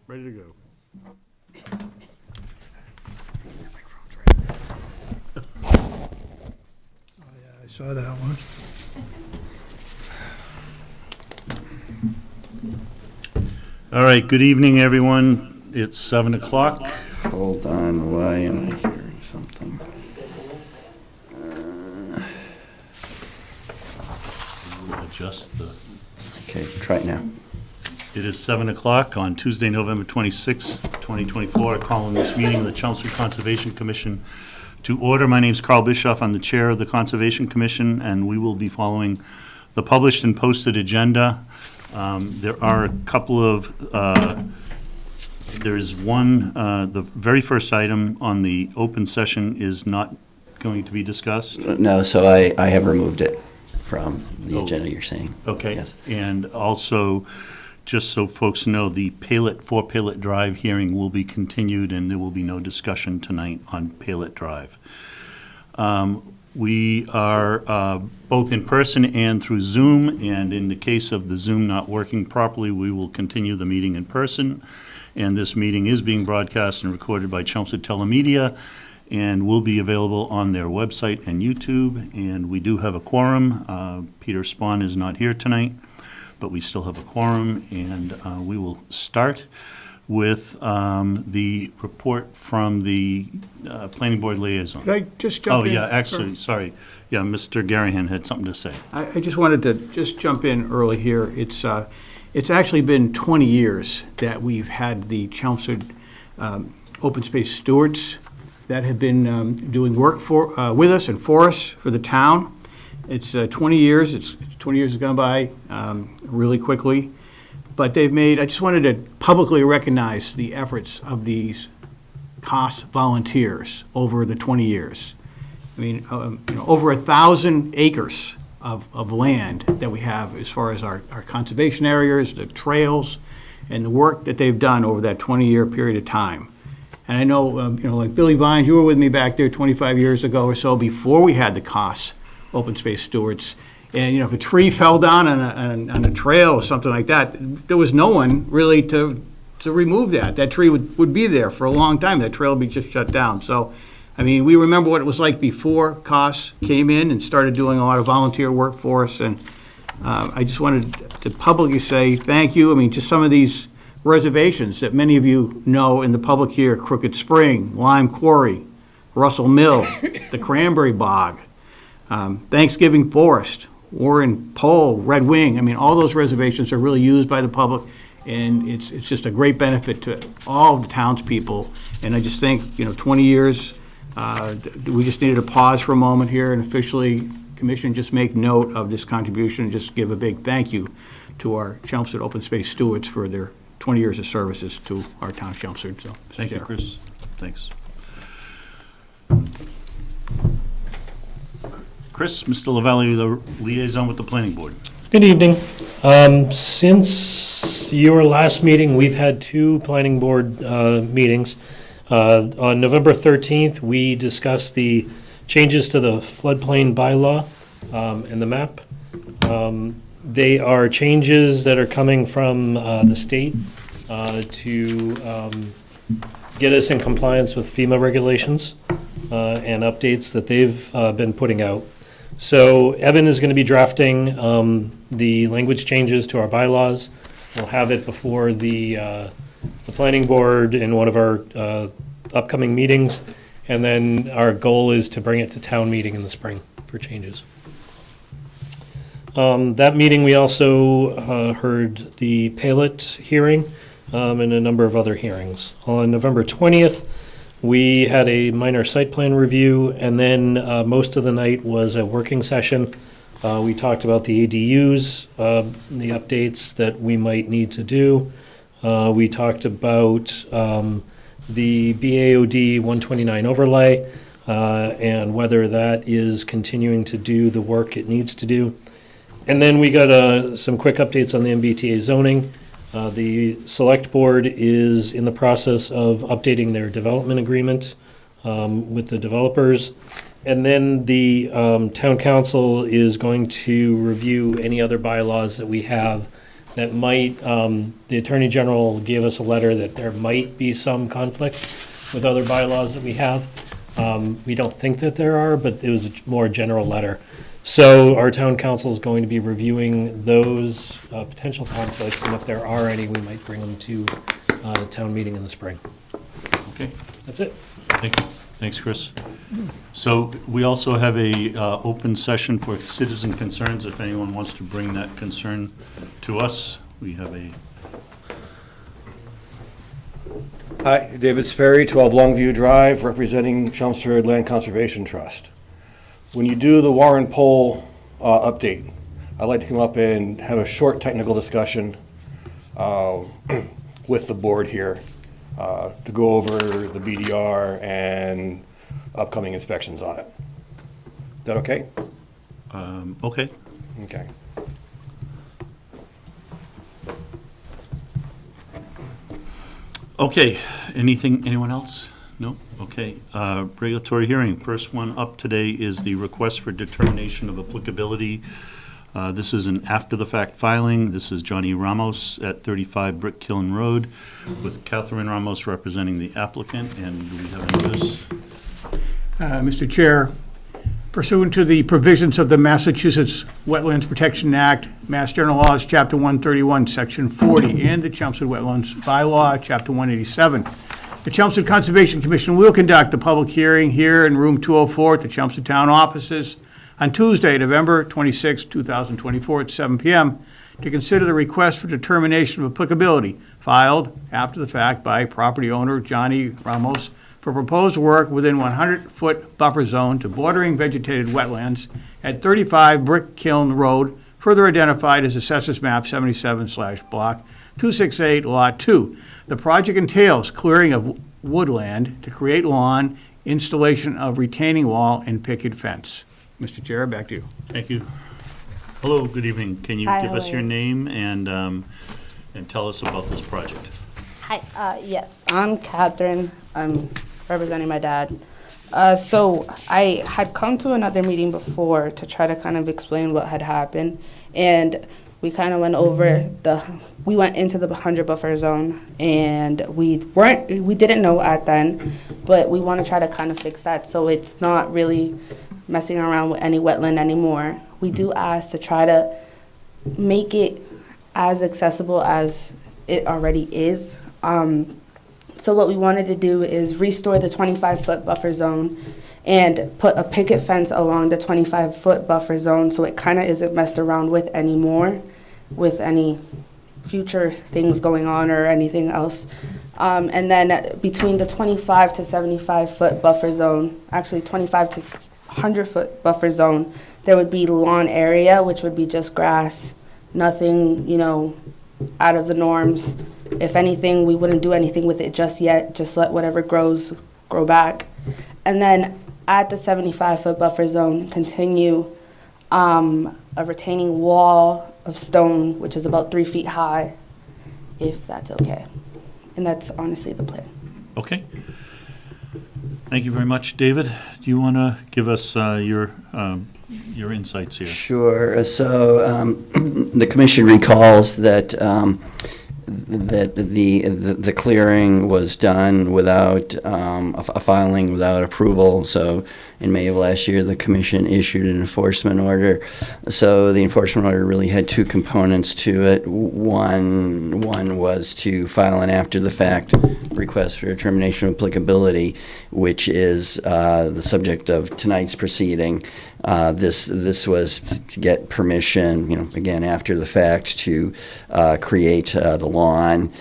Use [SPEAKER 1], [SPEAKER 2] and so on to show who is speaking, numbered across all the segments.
[SPEAKER 1] Ready to go.
[SPEAKER 2] Oh, yeah, I saw that one.
[SPEAKER 1] All right, good evening, everyone. It's 7 o'clock.
[SPEAKER 3] Hold on, why am I hearing something?
[SPEAKER 1] We'll adjust the...
[SPEAKER 3] Okay, try it now.
[SPEAKER 1] It is 7 o'clock on Tuesday, November 26th, 2024. I call on this meeting of the Chelmsford Conservation Commission to order. My name is Carl Bischoff. I'm the chair of the Conservation Commission, and we will be following the published and posted agenda. There are a couple of, there is one, the very first item on the open session is not going to be discussed.
[SPEAKER 3] No, so I have removed it from the
[SPEAKER 1] Oh.
[SPEAKER 3] agenda you're saying.
[SPEAKER 1] Okay.
[SPEAKER 3] Yes.
[SPEAKER 1] And also, just so folks know, the Palet Drive hearing will be continued, and there will be no discussion tonight on Palet Drive. We are both in person and through Zoom, and in the case of the Zoom not working properly, we will continue the meeting in person. And this meeting is being broadcast and recorded by Chelmsford Telemedia and will be available on their website and YouTube. And we do have a quorum. Peter Spahn is not here tonight, but we still have a quorum, and we will start with the report from the Planning Board Liaison.
[SPEAKER 2] Could I just jump in?
[SPEAKER 1] Oh, yeah, actually, sorry. Yeah, Mr. Garahan had something to say.
[SPEAKER 2] I just wanted to just jump in early here. It's actually been 20 years that we've had the Chelmsford Open Space Stewards that have been doing work for with us and for us, for the town. It's 20 years. It's 20 years has gone by really quickly. But they've made, I just wanted to publicly recognize the efforts of these COS volunteers over the 20 years. I mean, over 1,000 acres of land that we have as far as our conservation areas, the trails, and the work that they've done over that 20-year period of time. And I know, like Billy Vines, you were with me back there 25 years ago or so before we had the COS Open Space Stewards. And, if a tree fell down on a trail or something like that, there was no one really to remove that. That tree would be there for a long time. That trail would be just shut down. So, I mean, we remember what it was like before COS came in and started doing a lot of volunteer work for us. And I just wanted to publicly say thank you. I mean, just some of these reservations that many of you know in the public here: Crooked Spring, Lime Quarry, Russell Mill, the Cranberry Bog, Thanksgiving Forest, Warren Pole, Red Wing. I mean, all those reservations are really used by the public, and it's just a great benefit to all of the townspeople. And I just think, 20 years, we just needed to pause for a moment here and officially, Commission, just make note of this contribution and just give a big thank you to our Chelmsford Open Space Stewards for their 20 years of services to our town of Chelmsford. So,
[SPEAKER 1] Thank you, Chris. Thanks. Chris, Mr. Lavalley, the liaison with the Planning Board.
[SPEAKER 4] Good evening. Since your last meeting, we've had two planning board meetings. On November 13th, we discussed the changes to the floodplain bylaw and the map. They are changes that are coming from the state to get us in compliance with FEMA regulations and updates that they've been putting out. So Evan is going to be drafting the language changes to our bylaws. We'll have it before the planning board in one of our upcoming meetings, and then our goal is to bring it to town meeting in the spring for changes. That meeting, we also heard the Palet hearing and a number of other hearings. On November 20th, we had a minor site plan review, and then most of the night was a working session. We talked about the ADUs, the updates that we might need to do. We talked about the BAOD 129 overlay and whether that is continuing to do the work it needs to do. And then we got some quick updates on the MBTA zoning. The select board is in the process of updating their development agreement with the developers. And then the town council is going to review any other bylaws that we have that might, the Attorney General gave us a letter that there might be some conflicts with other bylaws that we have. We don't think that there are, but it was a more general letter. So our town council is going to be reviewing those potential conflicts, and if there are any, we might bring them to the town meeting in the spring.
[SPEAKER 1] Okay,
[SPEAKER 4] That's it.
[SPEAKER 1] thank you. Thanks, Chris. So we also have a open session for citizen concerns. If anyone wants to bring that concern to us, we have a,
[SPEAKER 5] Hi, David Sperry, 12 Longview Drive, representing Chelmsford Land Conservation Trust. When you do the Warren poll update, I'd like to come up and have a short technical discussion with the board here to go over the BDR and upcoming inspections on it. Is that okay?
[SPEAKER 1] okay.
[SPEAKER 5] Okay.
[SPEAKER 1] Okay, anyone else? No? Okay. Regulatory hearing. First one up today is the request for determination of applicability. This is an after-the-fact filing. This is Johnny Ramos at 35 Brick Kiln Road with Catherine Ramos representing the applicant. And do we have any news?
[SPEAKER 2] Mr. Chair, pursuant to the provisions of the Massachusetts Wetlands Protection Act, Mass General Laws, Chapter 131, Section 40, and the Chelmsford Wetlands Bylaw, Chapter 187, the Chelmsford Conservation Commission will conduct a public hearing here in Room 204 at the Chelmsford Town Offices on Tuesday, November 26, 2024, at 7 p.m. to consider the request for determination of applicability filed after the fact by property owner Johnny Ramos for proposed work within 100-foot buffer zone to bordering vegetated wetlands at 35 Brick Kiln Road, further identified as Assessors Map 77/Block 268, Lot 2. The project entails clearing of woodland to create lawn, installation of retaining wall, and picket fence. Mr. Chair, back to you.
[SPEAKER 1] Thank you. Hello, good evening. Can you
[SPEAKER 6] Hi,
[SPEAKER 1] give
[SPEAKER 6] how
[SPEAKER 1] us
[SPEAKER 6] are
[SPEAKER 1] your
[SPEAKER 6] you?
[SPEAKER 1] name and tell us about this project?
[SPEAKER 6] Hi, yes, I'm Catherine. I'm representing my dad. So I had come to another meeting before to try to kind of explain what had happened, and we kind of went over we went into the 100 buffer zone, and we didn't know at then, but we want to try to kind of fix that so it's not really messing around with any wetland anymore. We do ask to try to make it as accessible as it already is. So what we wanted to do is restore the 25-foot buffer zone and put a picket fence along the 25-foot buffer zone so it kind of isn't messed around with anymore with any future things going on or anything else. And then between the 25 to 75-foot buffer zone, actually 25 to 100-foot buffer zone, there would be lawn area, which would be just grass, nothing, out of the norms. If anything, we wouldn't do anything with it just yet, just let whatever grows grow back. And then at the 75-foot buffer zone, continue a retaining wall of stone, which is about 3 feet high, if that's okay. And that's honestly the plan.
[SPEAKER 1] Okay. Thank you very much. David, do you want to give us your insights here?
[SPEAKER 3] Sure. So the commission recalls that that the clearing was done without a filing, without approval. So in May of last year, the commission issued an enforcement order. So the enforcement order really had two components to it. One was to file an after-the-fact request for determination of applicability, which is the subject of tonight's proceeding. This was to get permission, again, after the fact, to create the lawn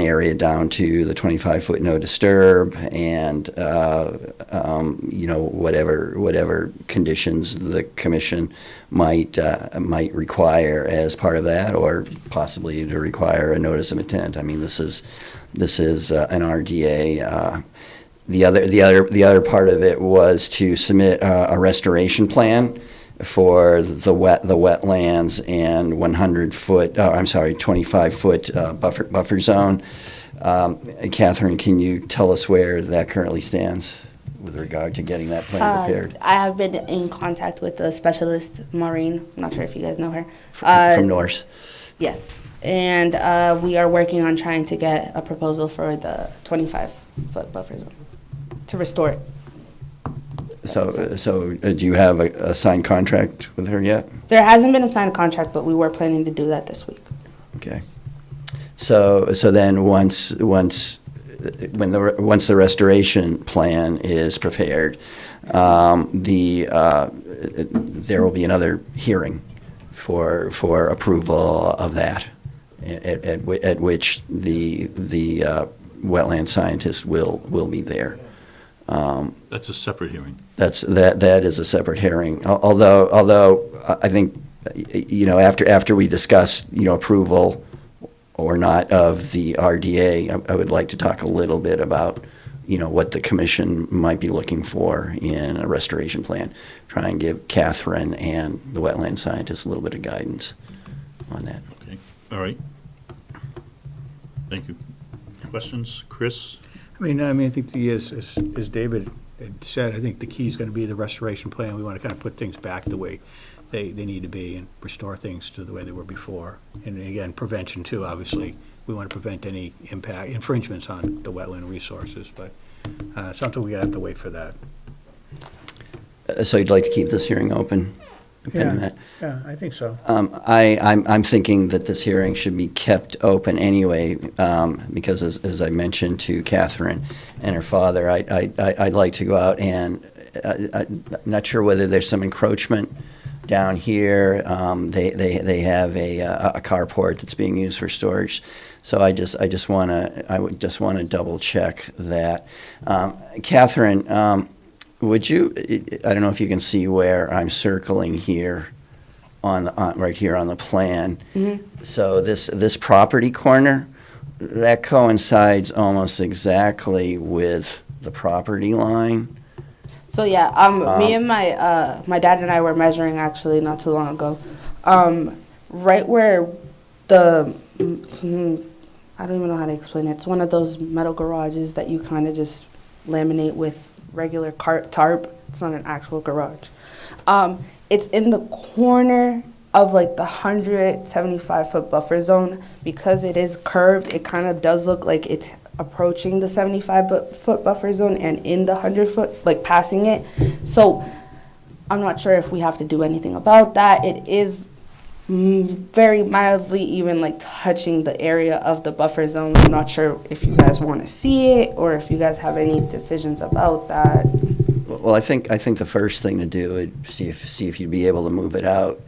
[SPEAKER 3] area down to the 25-foot no disturb, and whatever conditions the commission might require as part of that, or possibly to require a notice of intent. I mean, this is an RDA. The other part of it was to submit a restoration plan for the wetlands and 25-foot buffer zone. Catherine, can you tell us where that currently stands with regard to getting that plan prepared?
[SPEAKER 6] I have been in contact with the specialist, Maureen. I'm not sure if you guys know her.
[SPEAKER 3] From Norse?
[SPEAKER 6] Yes, and we are working on trying to get a proposal for the 25-foot buffer zone to restore it.
[SPEAKER 3] So do you have a signed contract with her yet?
[SPEAKER 6] There hasn't been a signed contract, but we were planning to do that this week.
[SPEAKER 3] Okay. So then once the restoration plan is prepared, there will be another hearing for approval of that, at which the wetland scientist will be there.
[SPEAKER 1] That's a separate hearing.
[SPEAKER 3] That is a separate hearing. Although I think, after we discuss, approval or not of the RDA, I would like to talk a little bit about, what the commission might be looking for in a restoration plan. Try and give Catherine and the wetland scientist a little bit of guidance on that.
[SPEAKER 1] Okay, all right. Thank you. Questions? Chris?
[SPEAKER 2] I think as David had said, I think the key is going to be the restoration plan. We want to kind of put things back the way they need to be and restore things to the way they were before. And again, prevention too, obviously. We want to prevent any infringements on the wetland resources, but something we have to wait for that.
[SPEAKER 3] So you'd like to keep this hearing open? Pending that?
[SPEAKER 2] Yeah, I think so.
[SPEAKER 3] I'm thinking that this hearing should be kept open anyway, because as I mentioned to Catherine and her father, I'd like to go out and, I'm not sure whether there's some encroachment down here. They have a carport that's being used for storage. So I would just want to double check that. Catherine, would you, I don't know if you can see where I'm circling here right here on the plan.
[SPEAKER 6] Mm-hmm.
[SPEAKER 3] So this property corner, that coincides almost exactly with the property line.
[SPEAKER 6] So yeah, me and my dad and I were measuring actually not too long ago, right where I don't even know how to explain it. It's one of those metal garages that you kind of just laminate with regular tarp. It's not an actual garage. It's in the corner of like the 175-foot buffer zone. Because it is curved, it kind of does look like it's approaching the 75-foot buffer zone and in the 100-foot, like passing it. So I'm not sure if we have to do anything about that. It is very mildly even like touching the area of the buffer zone. I'm not sure if you guys want to see it or if you guys have any decisions about that.
[SPEAKER 3] Well, I think the first thing to do would see if you'd be able to move it out.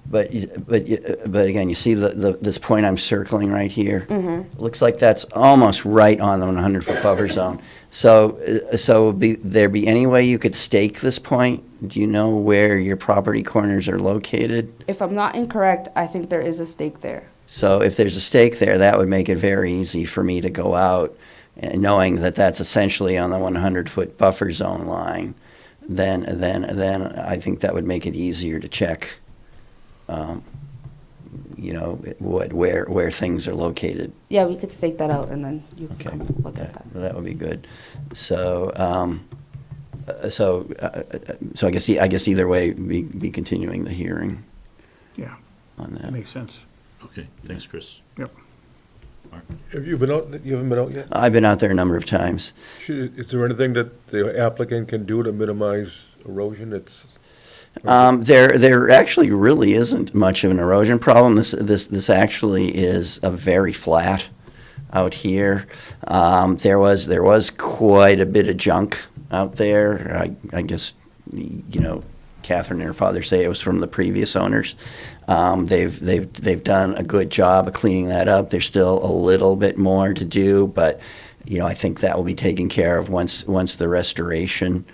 [SPEAKER 3] But again, you see this point I'm circling right here.
[SPEAKER 6] Mm-hmm.
[SPEAKER 3] Looks like that's almost right on the 100-foot buffer zone. So there be any way you could stake this point? Do you know where your property corners are located?
[SPEAKER 6] If I'm not incorrect, I think there is a stake there.
[SPEAKER 3] So if there's a stake there, that would make it very easy for me to go out, and knowing that that's essentially on the 100-foot buffer zone line. Then I think that would make it easier to check. Where things are located.
[SPEAKER 6] Yeah, we could stake that out and then you can
[SPEAKER 3] Okay,
[SPEAKER 6] come look at that.
[SPEAKER 3] that would be good. So I guess either way, be continuing the hearing
[SPEAKER 2] Yeah,
[SPEAKER 3] on
[SPEAKER 2] that
[SPEAKER 3] that.
[SPEAKER 2] makes sense.
[SPEAKER 1] Okay, thanks, Chris.
[SPEAKER 2] Yep.
[SPEAKER 1] Mark?
[SPEAKER 7] Have you been out, you haven't been out yet?
[SPEAKER 3] I've been out there a number of times.
[SPEAKER 7] Is there anything that the applicant can do to minimize erosion?
[SPEAKER 3] There actually really isn't much of an erosion problem. This actually is a very flat out here. There was quite a bit of junk out there. I guess, Catherine and her father say it was from the previous owners. They've done a good job of cleaning that up. There's still a little bit more to do, but I think that will be taken care of once the restoration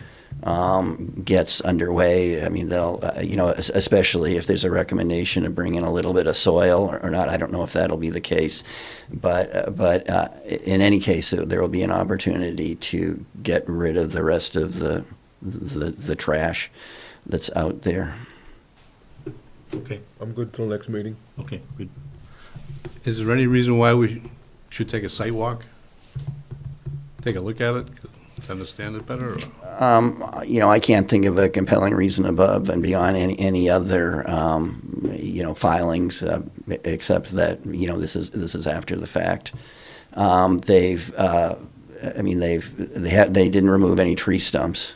[SPEAKER 3] gets underway. I mean, they'll, especially if there's a recommendation to bring in a little bit of soil or not. I don't know if that'll be the case, but in any case, there will be an opportunity to get rid of the rest of the trash that's out there.
[SPEAKER 1] Okay,
[SPEAKER 7] I'm good till next meeting.
[SPEAKER 1] okay, good.
[SPEAKER 8] Is there any reason why we should take a site walk? Take a look at it? to understand it better? Or?
[SPEAKER 3] I can't think of a compelling reason above and beyond any other, filings, except that, this is after the fact. They didn't remove any tree stumps.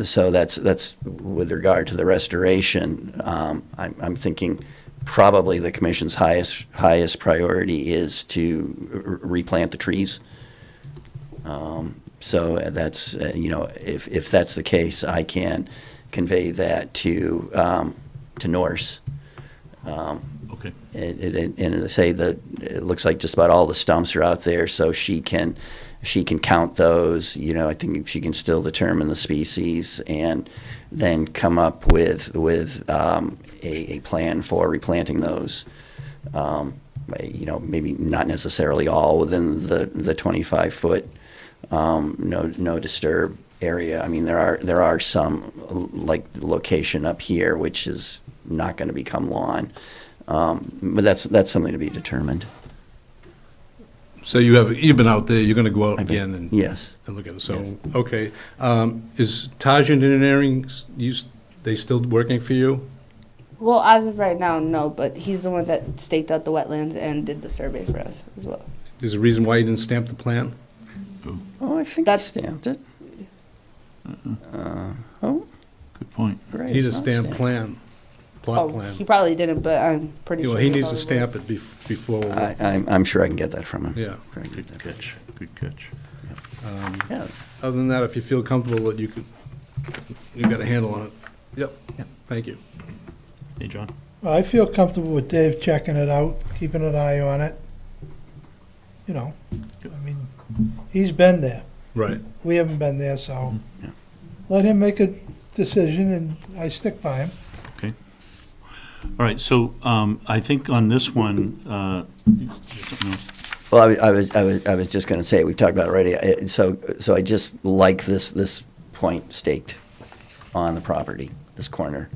[SPEAKER 3] So that's with regard to the restoration. I'm thinking probably the commission's highest priority is to replant the trees. So that's, if that's the case, I can convey that to Norse.
[SPEAKER 1] Okay.
[SPEAKER 3] And as I say, it looks like just about all the stumps are out there, so she can count those. I think she can still determine the species and then come up with a plan for replanting those. Maybe not necessarily all within the 25-foot no disturb area. I mean, there are some, like the location up here, which is not going to become lawn, but that's something to be determined.
[SPEAKER 8] So you've been out there. You're going to go out again and
[SPEAKER 3] Yes.
[SPEAKER 8] and look at it. So okay, is Taj Engineering? They still working for you?
[SPEAKER 6] Well, as of right now, no, but he's the one that staked out the wetlands and did the survey for us as well.
[SPEAKER 8] There's a reason why you didn't stamp the plan.
[SPEAKER 3] Oh, I think
[SPEAKER 6] That's-
[SPEAKER 3] he stamped it.
[SPEAKER 1] Good point.
[SPEAKER 3] Right,
[SPEAKER 8] He's a
[SPEAKER 3] it's not
[SPEAKER 8] stamped
[SPEAKER 3] stamped.
[SPEAKER 8] plan, plot
[SPEAKER 6] Oh,
[SPEAKER 8] plan.
[SPEAKER 6] he probably didn't, but I'm pretty sure.
[SPEAKER 8] He needs to
[SPEAKER 6] probably
[SPEAKER 8] stamp it before.
[SPEAKER 3] I'm sure I can get that from him.
[SPEAKER 8] Yeah.
[SPEAKER 3] Sure I can get
[SPEAKER 1] Good
[SPEAKER 3] that from
[SPEAKER 1] catch. Good catch.
[SPEAKER 3] him. Yeah.
[SPEAKER 8] Other than that, if you feel comfortable that you got a handle on it. Yep.
[SPEAKER 3] Yep.
[SPEAKER 8] Thank you.
[SPEAKER 1] Hey, John?
[SPEAKER 9] I feel comfortable with Dave checking it out, keeping an eye on it. He's been there.
[SPEAKER 8] Right.
[SPEAKER 9] We haven't been there, so
[SPEAKER 3] Yeah.
[SPEAKER 9] let him make a decision, and I stick by him.
[SPEAKER 1] Okay. All right, so I think on this one, something else?
[SPEAKER 3] Well, I was just going to say, we talked about it already. So I just like this point staked on the property, this corner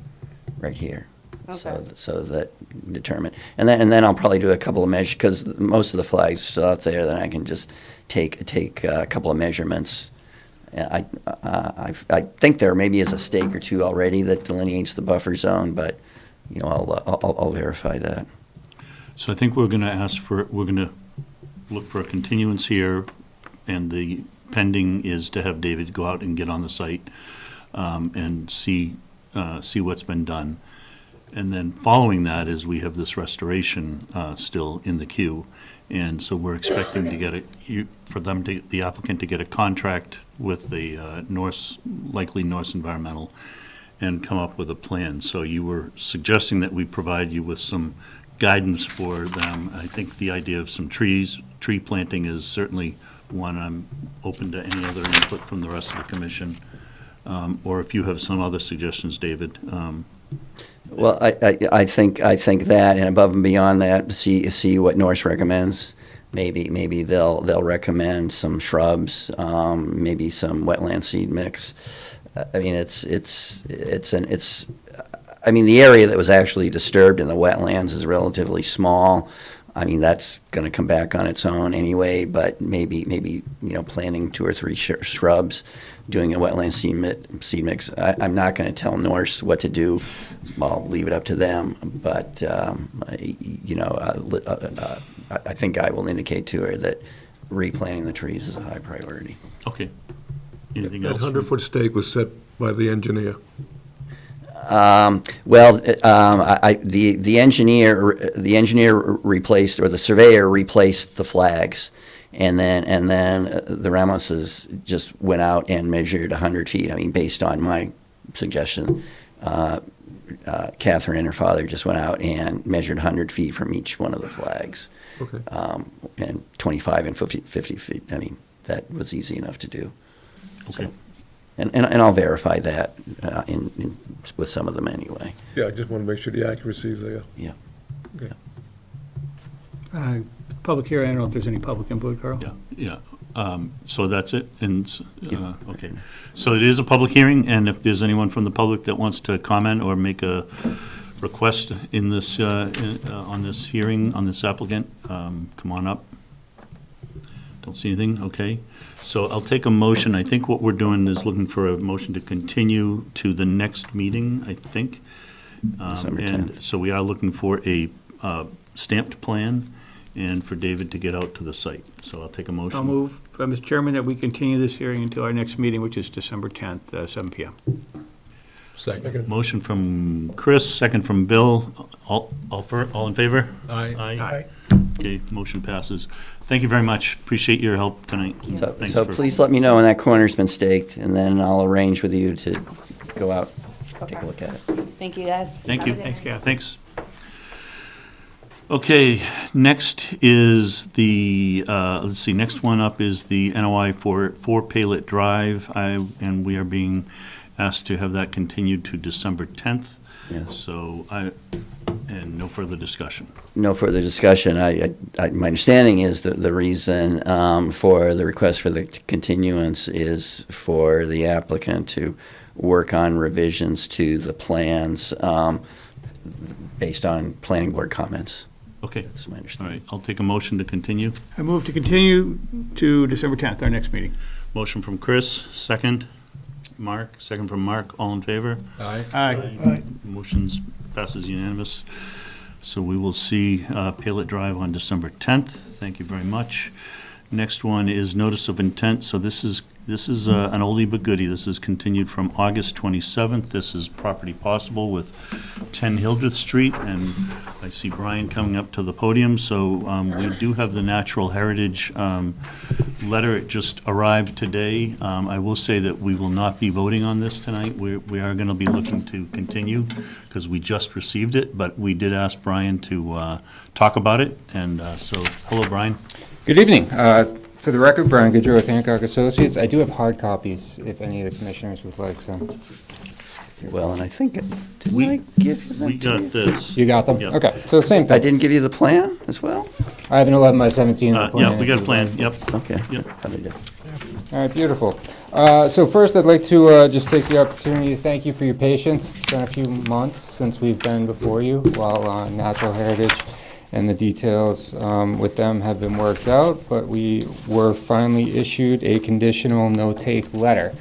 [SPEAKER 3] right here.
[SPEAKER 6] Okay.
[SPEAKER 3] So that determine, and then I'll probably do a couple of measures, because most of the flags are still out there. Then I can just take a couple of measurements. I think there maybe is a stake or two already that delineates the buffer zone, but I'll verify that.
[SPEAKER 1] So I think we're going to look for a continuance here, and the pending is to have David go out and get on the site and see what's been done. And then following that is we have this restoration still in the queue. And so we're expecting to get the applicant to get a contract with the likely Norse Environmental, and come up with a plan. So you were suggesting that we provide you with some guidance for them. I think the idea of some tree planting is certainly one. I'm open to any other input from the rest of the commission. Or if you have some other suggestions, David.
[SPEAKER 3] Well, I think that, and above and beyond that, see what Norse recommends. Maybe they'll recommend some shrubs, maybe some wetland seed mix. I mean, the area that was actually disturbed in the wetlands is relatively small. I mean, that's going to come back on its own anyway, but maybe planting 2 or 3 shrubs, doing a wetland seed mix. I'm not going to tell Norse what to do. I'll leave it up to them. But I think I will indicate to her that replanting the trees is a high priority.
[SPEAKER 1] Okay. Anything
[SPEAKER 7] That
[SPEAKER 1] else?
[SPEAKER 7] 100-foot stake was set by the engineer.
[SPEAKER 3] The engineer replaced, or the surveyor replaced the flags, and then the Ramoses just went out and measured 100 feet. I mean, based on my suggestion, Catherine and her father just went out and measured 100 feet from each one of the flags.
[SPEAKER 7] Okay.
[SPEAKER 3] And 25 and 50 feet. I mean, that was easy enough to do.
[SPEAKER 1] Okay.
[SPEAKER 3] And I'll verify that with some of them anyway.
[SPEAKER 7] Yeah, I just want to make sure the accuracy is there.
[SPEAKER 3] Yeah.
[SPEAKER 7] Okay.
[SPEAKER 2] Public hearing, I don't know if there's any public input, Carl?
[SPEAKER 1] Yeah. So that's it? Okay. So it is a public hearing, and if there's anyone from the public that wants to comment or make a request in this, on this hearing, on this applicant, come on up. Don't see anything, okay. So I'll take a motion. I think what we're doing is looking for a motion to continue to the next meeting, I think.
[SPEAKER 3] December
[SPEAKER 1] And
[SPEAKER 3] 10th.
[SPEAKER 1] so we are looking for a stamped plan and for David to get out to the site. So I'll take a motion.
[SPEAKER 2] I'll move, Mr. Chairman, that we continue this hearing until our next meeting, which is December 10th, 7 PM.
[SPEAKER 8] Second.
[SPEAKER 1] Motion from Chris, second from Bill. All in favor?
[SPEAKER 8] Aye.
[SPEAKER 1] Aye. Okay, motion passes. Thank you very much. Appreciate your help tonight.
[SPEAKER 3] So,
[SPEAKER 1] Thanks
[SPEAKER 3] so
[SPEAKER 1] for-
[SPEAKER 3] please let me know when that corner's been staked, and then I'll arrange with you to go out, take a
[SPEAKER 6] Okay.
[SPEAKER 3] look at it.
[SPEAKER 6] Thank you, guys.
[SPEAKER 1] Thank
[SPEAKER 6] Have a
[SPEAKER 1] you.
[SPEAKER 6] good
[SPEAKER 2] Thanks,
[SPEAKER 6] night.
[SPEAKER 2] Kathy.
[SPEAKER 1] Thanks. Okay, next is the, let's see, next one up is the NOI for Palet Drive. And we are being asked to have that continued to December 10th.
[SPEAKER 3] Yes.
[SPEAKER 1] So and no further discussion.
[SPEAKER 3] No further discussion. My understanding is that the reason for the request for the continuance is for the applicant to work on revisions to the plans based on planning board comments.
[SPEAKER 1] Okay,
[SPEAKER 3] That's my
[SPEAKER 1] all
[SPEAKER 3] understanding.
[SPEAKER 1] right, I'll take a motion to continue.
[SPEAKER 2] I move to continue to December 10th, our next meeting.
[SPEAKER 1] Motion from Chris, second. Mark, second from Mark. All in favor?
[SPEAKER 8] Aye.
[SPEAKER 2] Aye.
[SPEAKER 9] Aye.
[SPEAKER 1] Motion's passes unanimous. So we will see Palet Drive on December 10th. Thank you very much. Next one is notice of intent. So this is an oldie but goodie. This is continued from August 27th. This is property possible with 10 Hildreth Street, and I see Brian coming up to the podium. So we do have the Natural Heritage letter. It just arrived today. I will say that we will not be voting on this tonight. We are going to be looking to continue because we just received it, but we did ask Brian to talk about it. And so, hello, Brian.
[SPEAKER 10] Good evening. For the record, Brian Goodrow with Hancock Associates. I do have hard copies if any of the commissioners would like some.
[SPEAKER 3] Well, and I think, didn't
[SPEAKER 1] We-
[SPEAKER 3] I give you
[SPEAKER 1] We
[SPEAKER 3] that
[SPEAKER 1] got
[SPEAKER 3] to you?
[SPEAKER 1] this.
[SPEAKER 10] You got them?
[SPEAKER 1] Yep.
[SPEAKER 10] Okay, so the same
[SPEAKER 3] I
[SPEAKER 10] thing.
[SPEAKER 3] didn't give you the plan as well?
[SPEAKER 10] I have an 11 by 17. plan
[SPEAKER 1] Yeah, we got a
[SPEAKER 10] if you'd
[SPEAKER 1] plan.
[SPEAKER 10] like.
[SPEAKER 1] Yep.
[SPEAKER 3] Okay.
[SPEAKER 1] Yep.
[SPEAKER 3] Probably did.
[SPEAKER 10] All right, beautiful. So first, I'd like to just take the opportunity to thank you for your patience. It's been a few months since we've been before you while Natural Heritage and the details with them have been worked out, but we were finally issued a conditional no-take letter.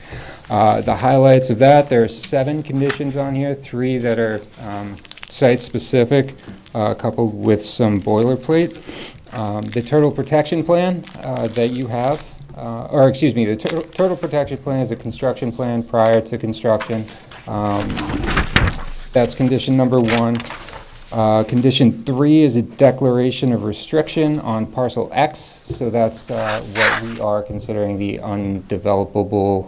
[SPEAKER 10] The highlights of that, there are 7 conditions on here, 3 that are site-specific, coupled with some boilerplate. The turtle protection plan that you have, the turtle protection plan is a construction plan prior to construction. That's condition number 1. Condition 3 is a declaration of restriction on parcel X, so that's what we are considering the undevelopable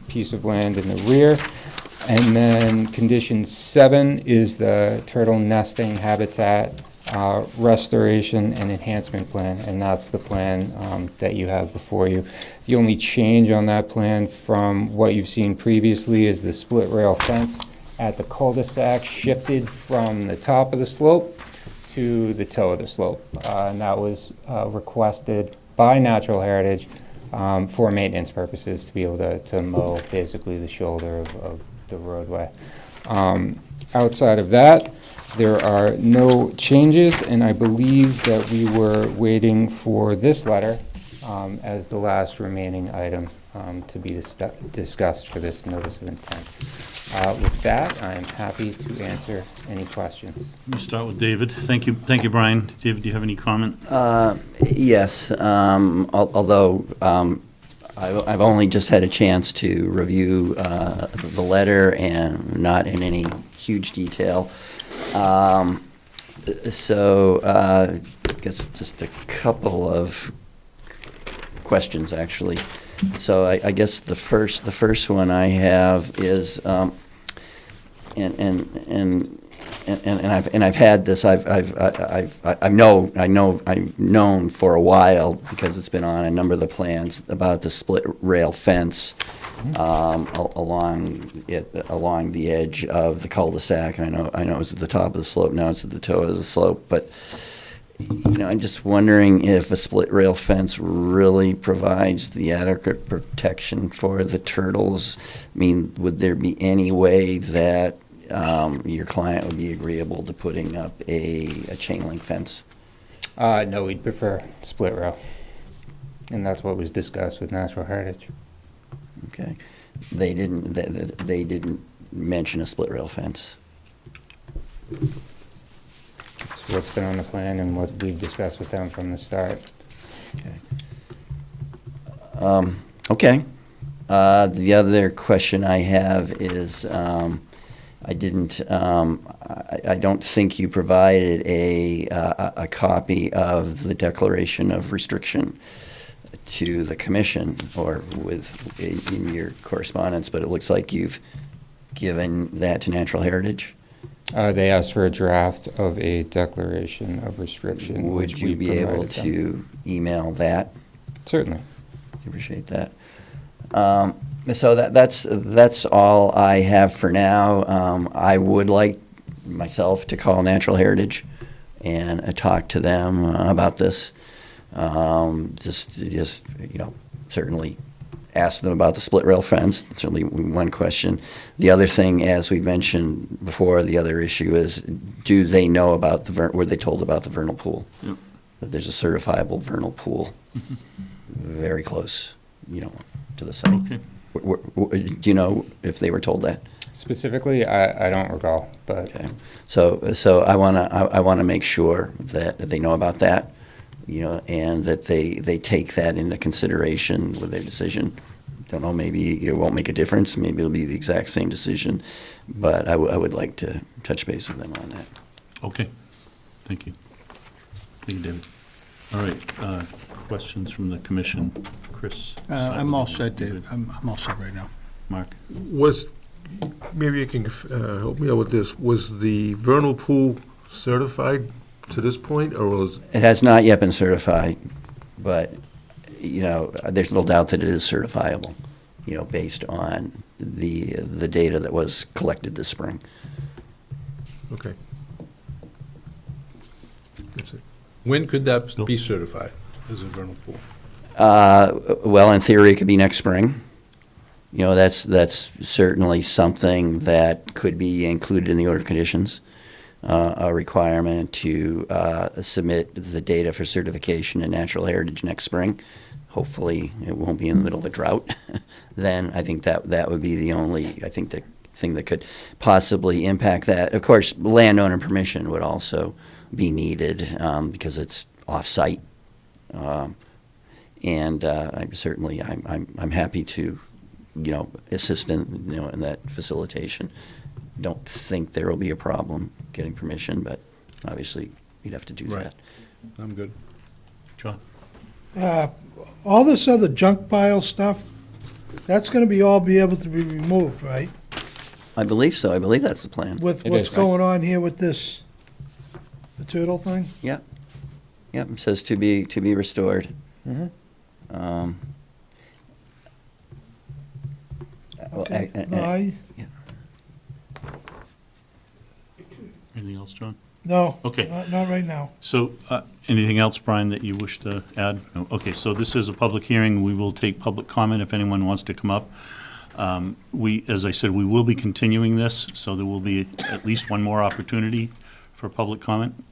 [SPEAKER 10] piece of land in the rear. And then condition 7 is the turtle nesting habitat restoration and enhancement plan, and that's the plan that you have before you. The only change on that plan from what you've seen previously is the split rail fence at the cul-de-sac shifted from the top of the slope to the toe of the slope. And that was requested by Natural Heritage for maintenance purposes, to be able to mow basically the shoulder of the roadway. Outside of that, there are no changes, and I believe that we were waiting for this letter as the last remaining item to be discussed for this notice of intent. With that, I am happy to answer any questions.
[SPEAKER 1] We'll start with David. Thank you, Brian. David, do you have any comment?
[SPEAKER 3] Yes, although I've only just had a chance to review the letter and not in any huge detail. So I guess just a couple of questions, actually. So I guess the first one I have is, and I've had this. I've known for a while because it's been on a number of the plans about the split rail fence along the edge of the cul-de-sac. And I know it's at the top of the slope. Now it's at the toe of the slope, but. I'm just wondering if a split rail fence really provides the adequate protection for the turtles. I mean, would there be any way that your client would be agreeable to putting up a chain link fence?
[SPEAKER 10] No, we'd prefer split rail. And that's what was discussed with Natural Heritage.
[SPEAKER 3] Okay. They didn't mention a split rail fence.
[SPEAKER 10] It's what's been on the plan and what we've discussed with them from the start.
[SPEAKER 3] Okay. The other question I have is, I don't think you provided a copy of the declaration of restriction to the commission or in your correspondence, but it looks like you've given that to Natural Heritage.
[SPEAKER 10] They asked for a draft of a declaration of restriction.
[SPEAKER 3] Would
[SPEAKER 10] which
[SPEAKER 3] you
[SPEAKER 10] we
[SPEAKER 3] be able
[SPEAKER 10] provided them.
[SPEAKER 3] to email that?
[SPEAKER 10] Certainly.
[SPEAKER 3] Appreciate that. So that's all I have for now. I would like myself to call Natural Heritage and talk to them about this. Just certainly ask them about the split rail fence. Certainly one question. The other thing, as we mentioned before, the other issue is, do they know about were they told about the vernal pool?
[SPEAKER 1] Yep.
[SPEAKER 3] That there's a certifiable vernal pool very close, to the site.
[SPEAKER 1] Okay.
[SPEAKER 3] Do you know if they were told that?
[SPEAKER 10] Specifically, I don't recall, but
[SPEAKER 3] Okay. So I wanna make sure that they know about that, and that they take that into consideration with their decision. Don't know, maybe it won't make a difference, maybe it'll be the exact same decision, but I would like to touch base with them on that.
[SPEAKER 1] Okay, thank you. Thank you, David. All right, questions from the commission? Chris?
[SPEAKER 2] I'm all set, Dave. I'm all set right now.
[SPEAKER 1] Mark?
[SPEAKER 7] Maybe you can help me out with this. Was the vernal pool certified to this point, or was?
[SPEAKER 3] It has not yet been certified, but, there's no doubt that it is certifiable, based on the data that was collected this spring.
[SPEAKER 7] Okay. That's it.
[SPEAKER 8] When could that be certified as a vernal pool?
[SPEAKER 3] Well, in theory, it could be next spring. That's certainly something that could be included in the order of conditions. A requirement to submit the data for certification in Natural Heritage next spring. Hopefully, it won't be in the middle of a drought. Then I think that would be the only, the thing that could possibly impact that. Of course, landowner permission would also be needed because it's off-site. And I'm happy to, assist in that facilitation. Don't think there will be a problem getting permission, but obviously you'd have to do
[SPEAKER 8] Right.
[SPEAKER 3] that.
[SPEAKER 8] I'm good.
[SPEAKER 1] John?
[SPEAKER 9] All this other junk pile stuff, that's gonna be able to be removed, right?
[SPEAKER 3] I believe so. I believe that's the plan.
[SPEAKER 9] With
[SPEAKER 10] It
[SPEAKER 9] what's
[SPEAKER 10] is, right?
[SPEAKER 9] going on here with the turtle thing?
[SPEAKER 3] Yep. Yep. It says to be restored.
[SPEAKER 10] Mhm.
[SPEAKER 3] Well,
[SPEAKER 9] Okay. No,
[SPEAKER 1] Anything else, John?
[SPEAKER 9] no.
[SPEAKER 1] Okay.
[SPEAKER 9] Not right now.
[SPEAKER 1] So, anything else, Brian, that you wish to add? No? Okay, so this is a public hearing. We will take public comment if anyone wants to come up. As I said, we will be continuing this, so there will be at least one more opportunity for public comment.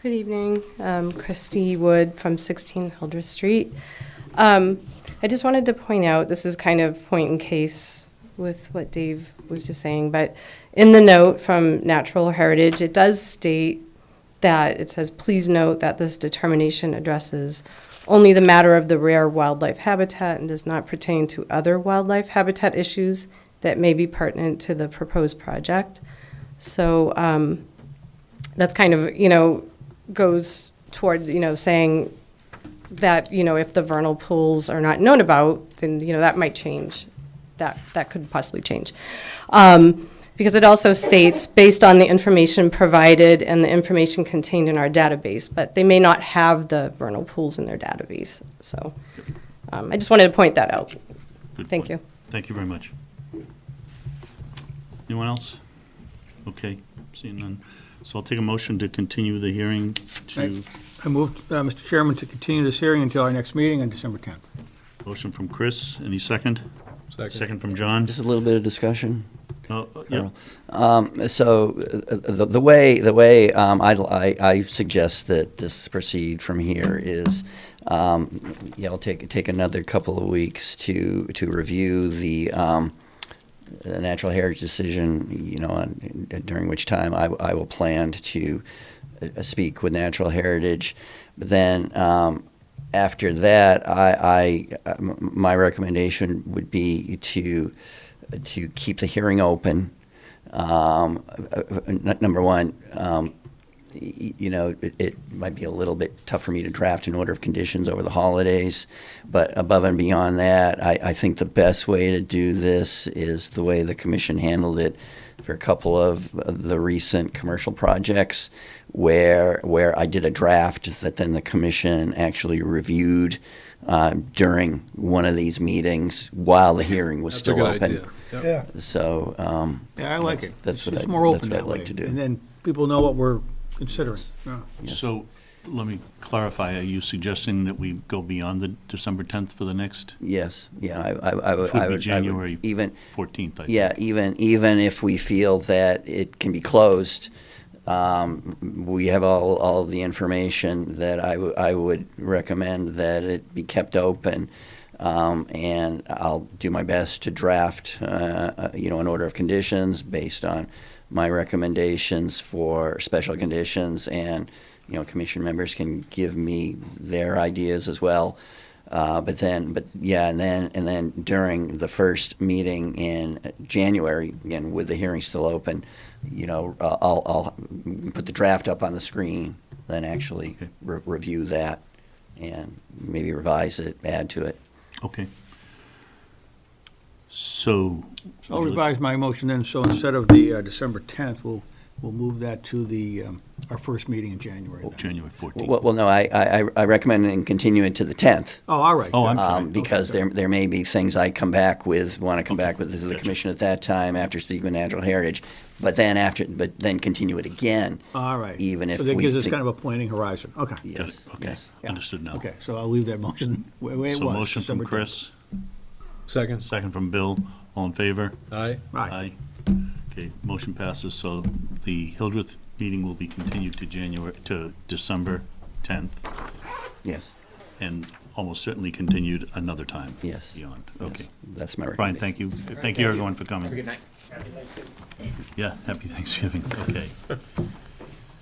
[SPEAKER 11] Good evening, Christy Wood from 16 Hildreth Street. I just wanted to point out, this is kind of point in case with what Dave was just saying, but in the note from Natural Heritage, it does state that, it says, please note that this determination addresses only the matter of the rare wildlife habitat and does not pertain to other wildlife habitat issues that may be pertinent to the proposed project. So that's kind of, goes toward, saying that, if the vernal pools are not known about, then, that might change. That could possibly change. Because it also states, based on the information provided and the information contained in our database, but they may not have the vernal pools in their database. So I just wanted to point that out.
[SPEAKER 1] Good
[SPEAKER 11] Thank
[SPEAKER 1] point.
[SPEAKER 11] you.
[SPEAKER 1] Thank you very much. Anyone else? Okay, seeing none. So I'll take a motion to continue the hearing to,
[SPEAKER 2] I moved, Mr. Chairman, to continue this hearing until our next meeting on December 10th.
[SPEAKER 1] motion from Chris. Any second? Second from John.
[SPEAKER 3] Just a little bit of discussion.
[SPEAKER 1] Yeah,
[SPEAKER 3] So the way I suggest that this proceed from here is, I'll take another couple of weeks to review the natural heritage decision, during which time I will plan to speak with natural heritage. But then after that, my recommendation would be to keep the hearing open. Number one, it might be a little bit tough for me to draft an order of conditions over the holidays, but above and beyond that, I think the best way to do this is the way the commission handled it for a couple of the recent commercial projects, where I did a draft that then the commission actually reviewed during one of these meetings while the hearing was
[SPEAKER 7] That's a
[SPEAKER 3] still
[SPEAKER 7] good
[SPEAKER 3] open.
[SPEAKER 7] idea. Yep.
[SPEAKER 9] Yeah.
[SPEAKER 3] So,
[SPEAKER 2] Yeah, I like it.
[SPEAKER 3] That's what
[SPEAKER 2] It's
[SPEAKER 3] I-
[SPEAKER 2] more open
[SPEAKER 3] that's what
[SPEAKER 2] that
[SPEAKER 3] I'd
[SPEAKER 2] way.
[SPEAKER 3] like to do.
[SPEAKER 2] And then people know what we're considering. Yeah.
[SPEAKER 1] so let me clarify, are you suggesting that we go beyond the December 10th for the next?
[SPEAKER 3] yes, yeah, I would.
[SPEAKER 1] Which
[SPEAKER 3] I
[SPEAKER 1] would be
[SPEAKER 3] would
[SPEAKER 1] January
[SPEAKER 3] even
[SPEAKER 1] 14th, I think.
[SPEAKER 3] Yeah, even if we feel that it can be closed, we have all of the information that I would recommend that it be kept open. And I'll do my best to draft, an order of conditions based on my recommendations for special conditions, and, commission members can give me their ideas as well. And then during the first meeting in January, again, with the hearing still open, I'll put the draft up on the screen, then actually
[SPEAKER 1] Okay.
[SPEAKER 3] review that and maybe revise it, add to it.
[SPEAKER 1] Okay. So.
[SPEAKER 2] I'll revise my motion then, so instead of the December 10th, we'll move that to our first meeting in January. then.
[SPEAKER 1] January 14th.
[SPEAKER 3] Well, no, I recommend and continue it to the 10th.
[SPEAKER 2] Oh, all right.
[SPEAKER 1] Oh, I'm
[SPEAKER 2] good.
[SPEAKER 1] sorry.
[SPEAKER 3] Because
[SPEAKER 2] Okay.
[SPEAKER 3] there may be things I want to come back with to the commission at that time after speaking with Natural Heritage, but then continue it again.
[SPEAKER 2] All right.
[SPEAKER 3] Even if
[SPEAKER 2] So that
[SPEAKER 3] we
[SPEAKER 2] gives us
[SPEAKER 3] think-
[SPEAKER 2] kind of a planning horizon. Okay.
[SPEAKER 1] Got it,
[SPEAKER 3] Yes,
[SPEAKER 1] okay,
[SPEAKER 3] yes.
[SPEAKER 2] Yeah.
[SPEAKER 1] understood now.
[SPEAKER 2] Okay, so I'll leave that motion where it was.
[SPEAKER 1] So motion from
[SPEAKER 2] December 10th.
[SPEAKER 1] Chris,
[SPEAKER 7] Second.
[SPEAKER 1] second from Bill, all in favor?
[SPEAKER 7] Aye.
[SPEAKER 2] Aye.
[SPEAKER 1] Okay, motion passes, so the Hildreth meeting will be continued to December 10th,
[SPEAKER 3] Yes,
[SPEAKER 1] and almost certainly continued another time.
[SPEAKER 3] yes.
[SPEAKER 1] Beyond, okay.
[SPEAKER 3] Yes, that's my
[SPEAKER 1] Brian,
[SPEAKER 3] recommendation.
[SPEAKER 1] thank you. Thank you, everyone, for coming.
[SPEAKER 10] Good night.
[SPEAKER 1] Yeah, happy Thanksgiving, okay.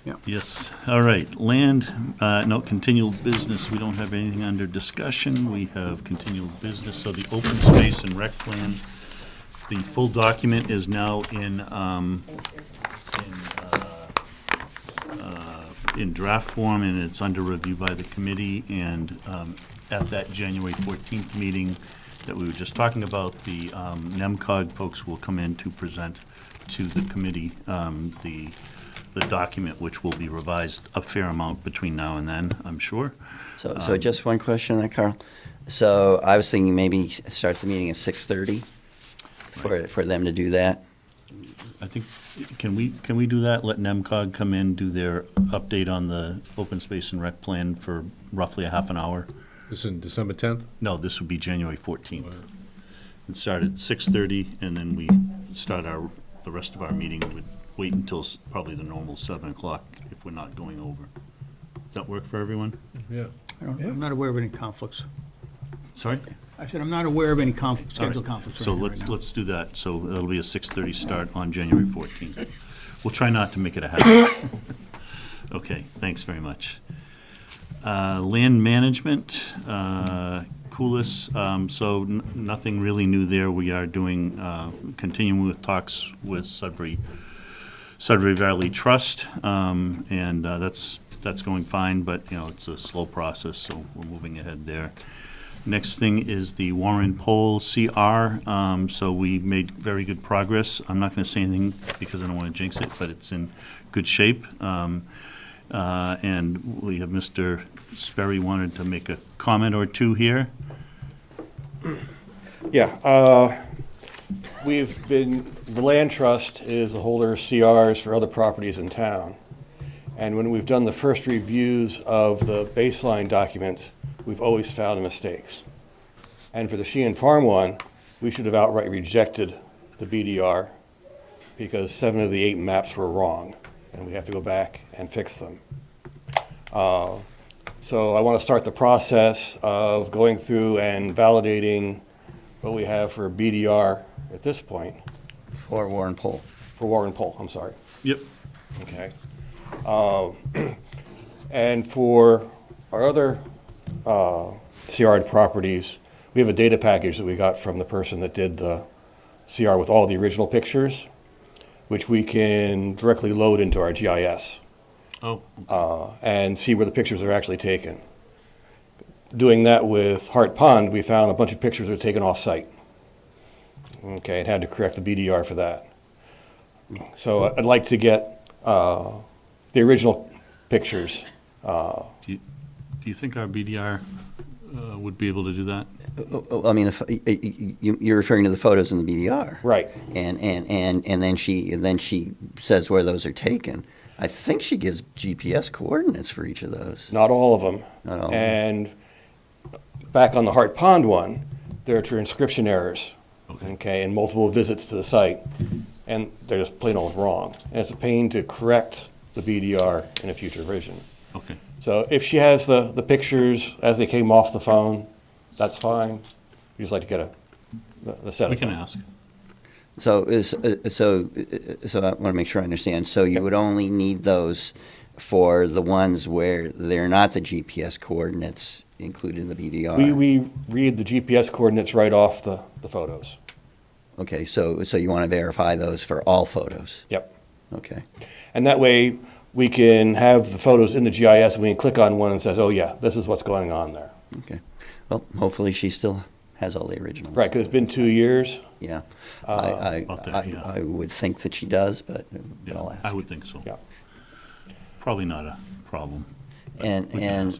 [SPEAKER 2] Yeah.
[SPEAKER 1] Yes, all right, land, no, continual business, we don't have anything under discussion, we have continual business, so the open space and rec plan, the full document is now in draft form, and it's under review by the committee, and at that January 14th meeting that we were just talking about, the NEMCOG folks will come in to present to the committee the document, which will be revised a fair amount between now and then, I'm sure.
[SPEAKER 3] So just one question on that, Carl. So I was thinking maybe start the meeting at 6:30 for them to do that.
[SPEAKER 1] I think, can we do that? Let NEMCOG come in, do their update on the open space and rec plan for roughly a half an hour?
[SPEAKER 7] This is December 10th?
[SPEAKER 1] No, this would be January 14th. And start at 6:30, and then we start the rest of our meeting, would wait until probably the normal 7 o'clock if we're not going over. Does that work for everyone?
[SPEAKER 7] Yeah.
[SPEAKER 2] I'm not aware of any conflicts.
[SPEAKER 1] Sorry?
[SPEAKER 2] I said I'm not aware of any
[SPEAKER 1] All right.
[SPEAKER 2] scheduled conflicts. or
[SPEAKER 1] So
[SPEAKER 2] anything right now.
[SPEAKER 1] let's do that. So it'll be a 6:30 start on January 14th. We'll try not to make it a habit. Okay, thanks very much. Land management, Coolis, so nothing really new there. We are doing, continuing with talks with Sudbury Valley Trust, and that's going fine, but, it's a slow process, so we're moving ahead there. Next thing is the Warren Poll CR. So we made very good progress. I'm not going to say anything because I don't want to jinx it, but it's in good shape. And we have Mr. Sperry wanted to make a comment or two here.
[SPEAKER 5] Yeah, the land trust is the holder of CRs for other properties in town. And when we've done the first reviews of the baseline documents, we've always found mistakes. And for the Sheehan Farm one, we should have outright rejected the BDR because 7 of the 8 maps were wrong, and we have to go back and fix them. So I want to start the process of going through and validating what we have for BDR at this point,
[SPEAKER 3] For Warren Poll.
[SPEAKER 5] for Warren Poll, I'm sorry.
[SPEAKER 1] Yep.
[SPEAKER 5] Okay. And for our other CR properties, we have a data package that we got from the person that did the CR with all the original pictures, which we can directly load into our GIS
[SPEAKER 1] Oh,
[SPEAKER 5] and see where the pictures are actually taken. Doing that with Hart Pond, we found a bunch of pictures that were taken off-site. Okay, and had to correct the BDR for that. So I'd like to get the original pictures.
[SPEAKER 1] do you think our BDR would be able to do that?
[SPEAKER 3] I mean, you're referring to the photos in the BDR.
[SPEAKER 5] Right.
[SPEAKER 3] And then she says where those are taken. I think she gives GPS coordinates for each of those.
[SPEAKER 5] Not all of them.
[SPEAKER 3] Not all of them.
[SPEAKER 5] And back on the Hart Pond one, there are transcription errors.
[SPEAKER 1] Okay.
[SPEAKER 5] Okay, and multiple visits to the site. And they're just plain old wrong. And it's a pain to correct the BDR in a future version.
[SPEAKER 1] Okay.
[SPEAKER 5] So if she has the pictures as they came off the phone, that's fine. We just like to get the set.
[SPEAKER 1] We can ask.
[SPEAKER 3] So I want to make sure I understand. So you would only need those for the ones where they're not the GPS coordinates included in the BDR.
[SPEAKER 5] We read the GPS coordinates right off the photos.
[SPEAKER 3] Okay, so you want to verify those for all photos?
[SPEAKER 5] Yep.
[SPEAKER 3] Okay.
[SPEAKER 5] And that way, we can have the photos in the GIS, and we can click on one and says, oh yeah, this is what's going on there.
[SPEAKER 3] Okay. Well, hopefully she still has all the originals.
[SPEAKER 5] Right, because it's been 2 years.
[SPEAKER 3] Yeah.
[SPEAKER 1] About that, yeah.
[SPEAKER 3] I would think that she does, but
[SPEAKER 1] Yeah,
[SPEAKER 3] I'll ask.
[SPEAKER 1] I would think so.
[SPEAKER 5] Yeah.
[SPEAKER 1] Probably not a problem. but
[SPEAKER 3] And
[SPEAKER 1] we can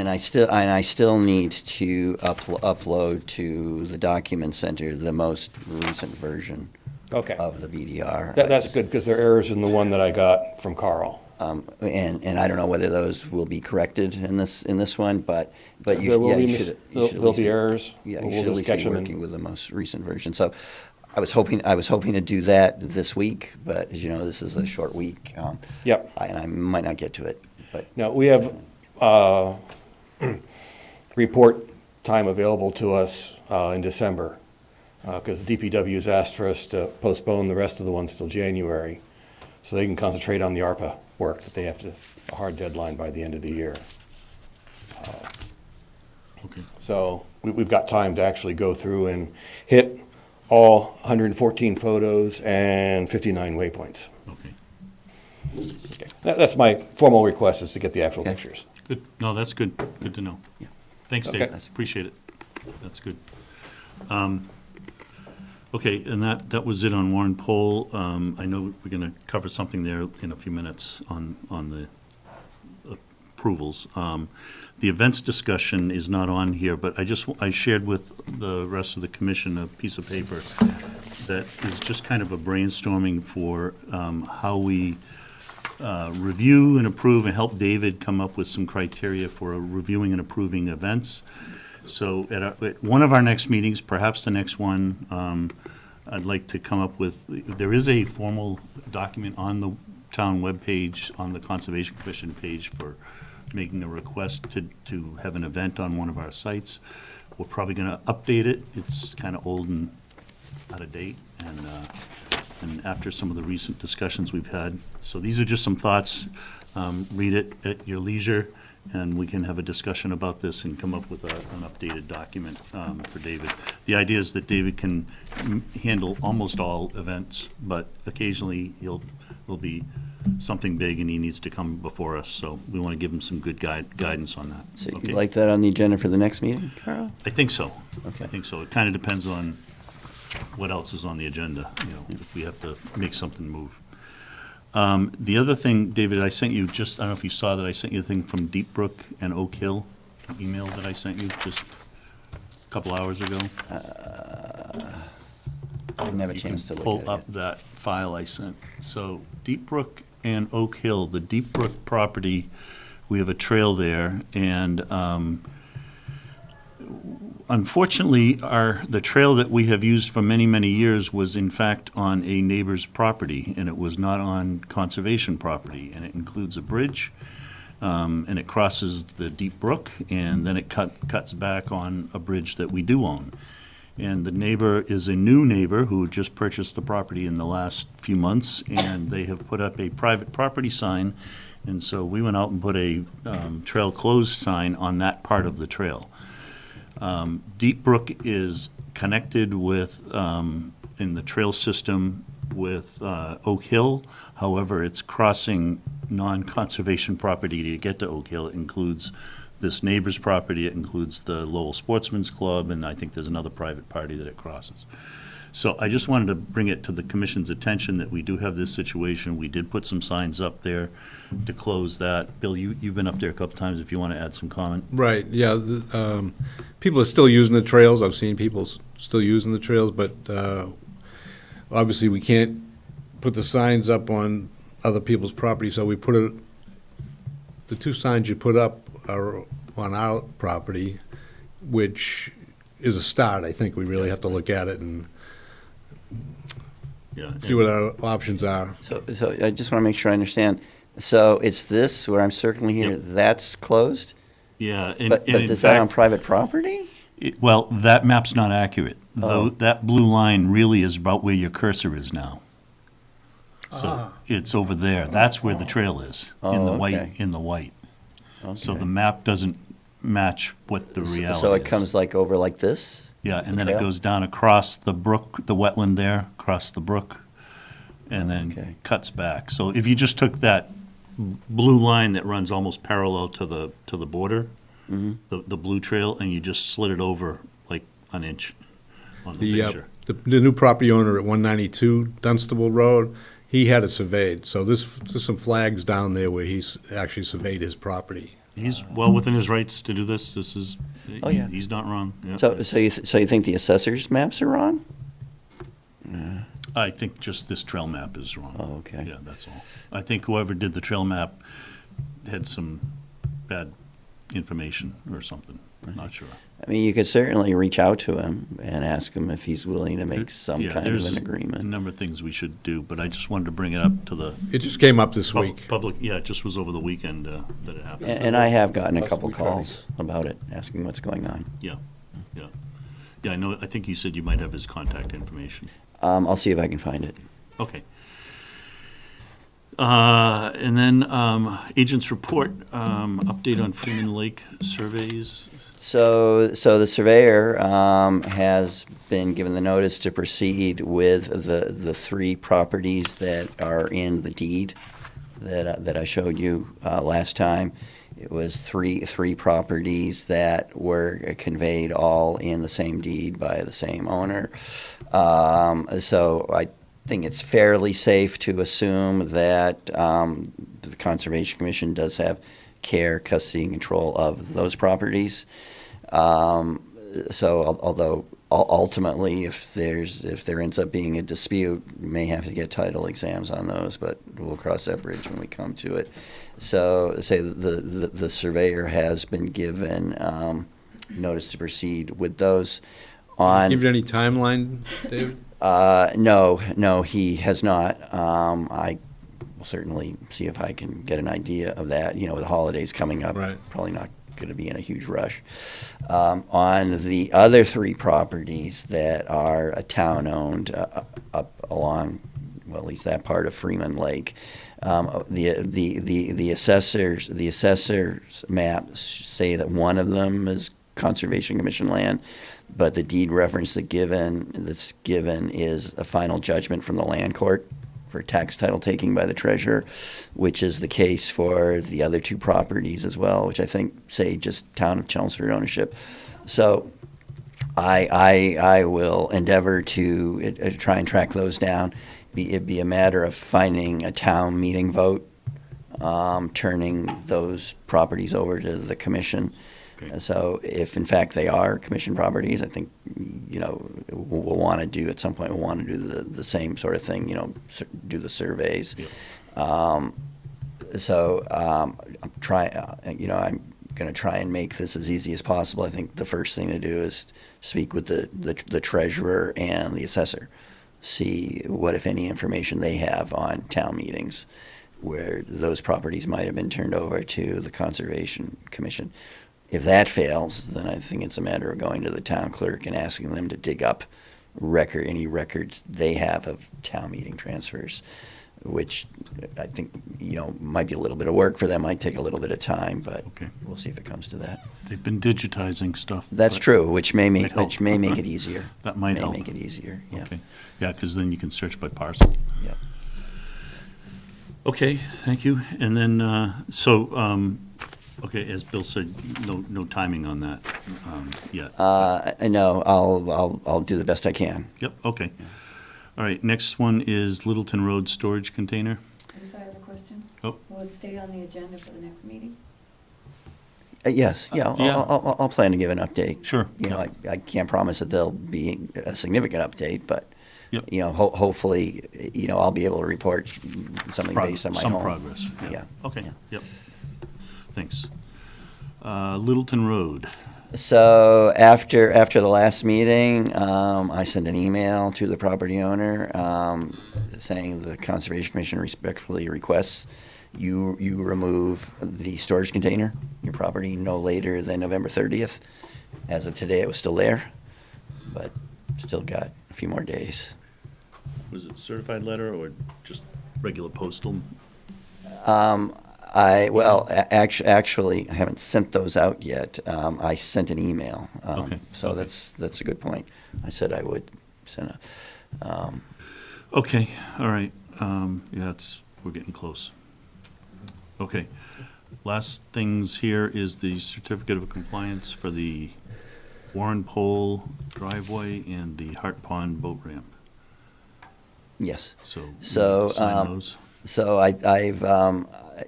[SPEAKER 1] ask.
[SPEAKER 3] I still need to upload to the document center the most recent version
[SPEAKER 5] Okay.
[SPEAKER 3] of the BDR.
[SPEAKER 5] That's good, because there are errors in the one that I got from Carl.
[SPEAKER 3] And I don't know whether those will be corrected in this one, but you,
[SPEAKER 5] There will
[SPEAKER 3] yeah,
[SPEAKER 5] be
[SPEAKER 3] you
[SPEAKER 5] mis-
[SPEAKER 3] should.
[SPEAKER 5] there'll- there'll be errors.
[SPEAKER 3] Yeah,
[SPEAKER 5] We'll
[SPEAKER 3] you should at
[SPEAKER 5] just
[SPEAKER 3] least
[SPEAKER 5] catch
[SPEAKER 3] be
[SPEAKER 5] them in-
[SPEAKER 3] working with the most recent version. So I was hoping to do that this week, but as you know, this is a short week.
[SPEAKER 5] Yep.
[SPEAKER 3] And I might not get to it, but
[SPEAKER 5] Now, we have report time available to us in December, because the DPW has asked for us to postpone the rest of the ones till January, so they can concentrate on the ARPA work that they have a hard deadline by the end of the year.
[SPEAKER 1] Okay.
[SPEAKER 5] So we've got time to actually go through and hit all 114 photos and 59 waypoints.
[SPEAKER 1] Okay.
[SPEAKER 5] Okay. That's my formal request, is to get the actual
[SPEAKER 3] Okay.
[SPEAKER 5] pictures.
[SPEAKER 1] Good. No, that's good. Good to know.
[SPEAKER 3] Yeah.
[SPEAKER 1] Thanks,
[SPEAKER 5] Okay.
[SPEAKER 1] Dave. Appreciate it. That's good. Okay, and that was it on Warren Poll. I know we're going to cover something there in a few minutes on the approvals. The events discussion is not on here, but I shared with the rest of the commission a piece of paper that is just kind of a brainstorming for how we review and approve and help David come up with some criteria for reviewing and approving events. So at one of our next meetings, perhaps the next one, I'd like to come up with, there is a formal document on the town webpage, on the Conservation Commission page, for making a request to have an event on one of our sites. We're probably going to update it. It's kind of old and out of date, and after some of the recent discussions we've had. So these are just some thoughts. Read it at your leisure, and we can have a discussion about this and come up with an updated document for David. The idea is that David can handle almost all events, but occasionally there'll be something big and he needs to come before us, so we want to give him some good guidance on that.
[SPEAKER 3] so
[SPEAKER 1] Okay?
[SPEAKER 3] you'd like that on the agenda for the next meeting, Carl?
[SPEAKER 1] I think so.
[SPEAKER 3] Okay.
[SPEAKER 1] I think so. It kind of depends on what else is on the agenda, if we have to make something move. The other thing, David, I sent you I don't know if you saw that I sent you a thing from Deep Brook and Oak Hill, an email that I sent you just a couple hours ago.
[SPEAKER 3] I didn't have a
[SPEAKER 1] You
[SPEAKER 3] chance
[SPEAKER 1] can
[SPEAKER 3] to
[SPEAKER 1] pull
[SPEAKER 3] look at
[SPEAKER 1] up
[SPEAKER 3] it.
[SPEAKER 1] that file I sent. So Deep Brook and Oak Hill, the Deep Brook property, we have a trail there, and unfortunately, the trail that we have used for many, many years was in fact on a neighbor's property, and it was not on conservation property, and it includes a bridge, and it crosses the deep brook, and then it cuts back on a bridge that we do own. And the neighbor is a new neighbor who just purchased the property in the last few months, and they have put up a private property sign. And so we went out and put a trail closed sign on that part of the trail. Deep Brook is connected with, in the trail system with Oak Hill. However, it's crossing non-conservation property to get to Oak Hill. It includes this neighbor's property, it includes the Lowell Sportsman's Club, and I think there's another private party that it crosses. So I just wanted to bring it to the commission's attention that we do have this situation. We did put some signs up there to close that. Bill, you've been up there a couple times, if you want to add some comment.
[SPEAKER 8] Right, yeah. People are still using the trails. I've seen people still using the trails, but obviously we can't put the signs up on other people's property, so we put the two signs you put up are on our property, which is a start. I think we really have to look at it and see what our options are.
[SPEAKER 3] So I just want to make sure I understand. So it's this where I'm circling here,
[SPEAKER 1] Yep.
[SPEAKER 3] that's closed?
[SPEAKER 1] Yeah.
[SPEAKER 3] But is that on private property?
[SPEAKER 1] Well, that map's not accurate.
[SPEAKER 3] Oh.
[SPEAKER 1] That blue line really is about where your cursor is now. So it's over there. That's where the trail is, in the
[SPEAKER 3] Oh,
[SPEAKER 1] white,
[SPEAKER 3] okay.
[SPEAKER 1] in the white. So
[SPEAKER 3] Okay.
[SPEAKER 1] the map doesn't match what the reality is.
[SPEAKER 3] So it comes like over like this?
[SPEAKER 1] Yeah, and
[SPEAKER 3] the
[SPEAKER 1] then it
[SPEAKER 3] trail?
[SPEAKER 1] goes down across the brook, the wetland there, across the brook, and
[SPEAKER 3] Okay.
[SPEAKER 1] then cuts back. So if you just took that blue line that runs almost parallel to the border, the blue trail, and you just slid it over like an inch on the picture.
[SPEAKER 8] The new property owner at 192 Dunstable Road, he had it surveyed. So there's some flags down there where he's actually surveyed his property.
[SPEAKER 1] He's well within his rights to do this. This is,
[SPEAKER 3] Oh, yeah.
[SPEAKER 1] he's not wrong. Yeah.
[SPEAKER 3] So you think the assessor's maps are wrong?
[SPEAKER 1] I think just this trail map is wrong.
[SPEAKER 3] Oh, okay.
[SPEAKER 1] Yeah, that's all. I think whoever did the trail map had some bad information or something. Not sure.
[SPEAKER 3] I mean, you could certainly reach out to him and ask him if he's willing to make some
[SPEAKER 1] Yeah,
[SPEAKER 3] kind of
[SPEAKER 1] there's
[SPEAKER 3] an
[SPEAKER 1] a
[SPEAKER 3] agreement.
[SPEAKER 1] number of things we should do, but I just wanted to bring it up to the
[SPEAKER 8] It just came up this week.
[SPEAKER 1] public, yeah, it just was over the weekend that it happened.
[SPEAKER 3] And I have gotten a
[SPEAKER 8] That's
[SPEAKER 3] couple
[SPEAKER 8] what we tried.
[SPEAKER 3] calls about it, asking what's going on.
[SPEAKER 1] Yeah, yeah. Yeah, I know, I think you said you might have his contact information.
[SPEAKER 3] I'll see if I can find it.
[SPEAKER 1] Okay. And then agent's report, update on Freeman Lake surveys.
[SPEAKER 3] So the surveyor has been given the notice to proceed with the three properties that are in the deed that I showed you last time. It was three properties that were conveyed all in the same deed by the same owner. So I think it's fairly safe to assume that the Conservation Commission does have care, custody, and control of those properties. So although ultimately, if there ends up being a dispute, we may have to get title exams on those, but we'll cross that bridge when we come to it. So say the surveyor has been given notice to proceed with those. On
[SPEAKER 8] Give you any timeline, David?
[SPEAKER 3] no, he has not. I will certainly see if I can get an idea of that. You know, with the holidays coming up,
[SPEAKER 8] Right.
[SPEAKER 3] probably not going to be in a huge rush. On the other three properties that are town-owned up along, well, at least that part of Freeman Lake, the assessor's maps say that one of them is Conservation Commission land, but the deed reference that's given is a final judgment from the land court for tax title taking by the treasurer, which is the case for the other two properties as well, which I think say just town of Chelmsford ownership. So I will endeavor to try and track those down. It'd be a matter of finding a town meeting vote, turning those properties over to the commission.
[SPEAKER 1] Okay.
[SPEAKER 3] So if in fact they are commission properties, I think, you know, we'll want to do, at some point, we'll want to do the same sort of thing, you know, do the surveys.
[SPEAKER 1] Yep.
[SPEAKER 3] So I'm trying, you know, going to try and make this as easy as possible. I think the first thing to do is speak with the treasurer and the assessor, see what, if any, information they have on town meetings where those properties might have been turned over to the Conservation Commission. If that fails, then I think it's a matter of going to the town clerk and asking them to dig up any records they have of town meeting transfers, which I think, might be a little bit of work for them, might take a little bit of time, but
[SPEAKER 1] Okay.
[SPEAKER 3] we'll see if it comes to that.
[SPEAKER 1] They've been digitizing stuff.
[SPEAKER 3] That's
[SPEAKER 1] but
[SPEAKER 3] true, which may
[SPEAKER 1] might help.
[SPEAKER 3] make it easier.
[SPEAKER 1] That might help.
[SPEAKER 3] May make it easier, yeah.
[SPEAKER 1] Okay, yeah, because then you can search by parcel.
[SPEAKER 3] Yeah.
[SPEAKER 1] Okay, thank you. And then, okay, as Bill said, no timing on that yet.
[SPEAKER 3] I know, I'll do the best I can.
[SPEAKER 1] Yep, okay. All right, next one is Littleton Road Storage Container.
[SPEAKER 12] I just have a question.
[SPEAKER 1] Oh.
[SPEAKER 12] Will it stay on the agenda for the next meeting?
[SPEAKER 3] Yes, yeah,
[SPEAKER 1] Yeah.
[SPEAKER 3] I'll plan to give an update.
[SPEAKER 1] Sure.
[SPEAKER 3] I can't promise that there'll be a significant update, but,
[SPEAKER 1] Yep.
[SPEAKER 3] hopefully, I'll be able to report something based on my own.
[SPEAKER 1] Some progress, yeah.
[SPEAKER 3] Yeah.
[SPEAKER 1] Okay,
[SPEAKER 3] Yeah.
[SPEAKER 1] yep. Thanks. Littleton Road.
[SPEAKER 3] So after the last meeting, I sent an email to the property owner saying the Conservation Commission respectfully requests you remove the storage container, your property, no later than November 30th. As of today, it was still there, but still got a few more days.
[SPEAKER 1] Was it certified letter or just regular postal?
[SPEAKER 3] Actually, I haven't sent those out yet. I sent an email.
[SPEAKER 1] Okay,
[SPEAKER 3] So
[SPEAKER 1] okay.
[SPEAKER 3] that's a good point. I said I would send
[SPEAKER 1] Okay, all right. Yeah, we're getting close. Okay. Last things here is the certificate of compliance for the Warren Pole driveway and the Hart Pond boat ramp.
[SPEAKER 3] yes.
[SPEAKER 1] So we need
[SPEAKER 3] So,
[SPEAKER 1] to sign those.
[SPEAKER 3] So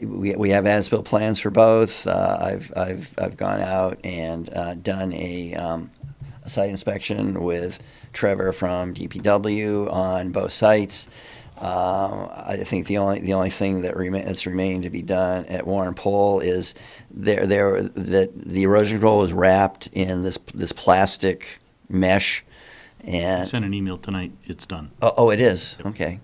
[SPEAKER 3] we have as-built plans for both. I've gone out and done a site inspection with Trevor from DPW on both sites. I think the only thing that's remaining to be done at Warren Pole is that the erosion control was wrapped in this plastic mesh,
[SPEAKER 1] I
[SPEAKER 3] and
[SPEAKER 1] sent an email tonight. It's done.
[SPEAKER 3] oh, it is, okay.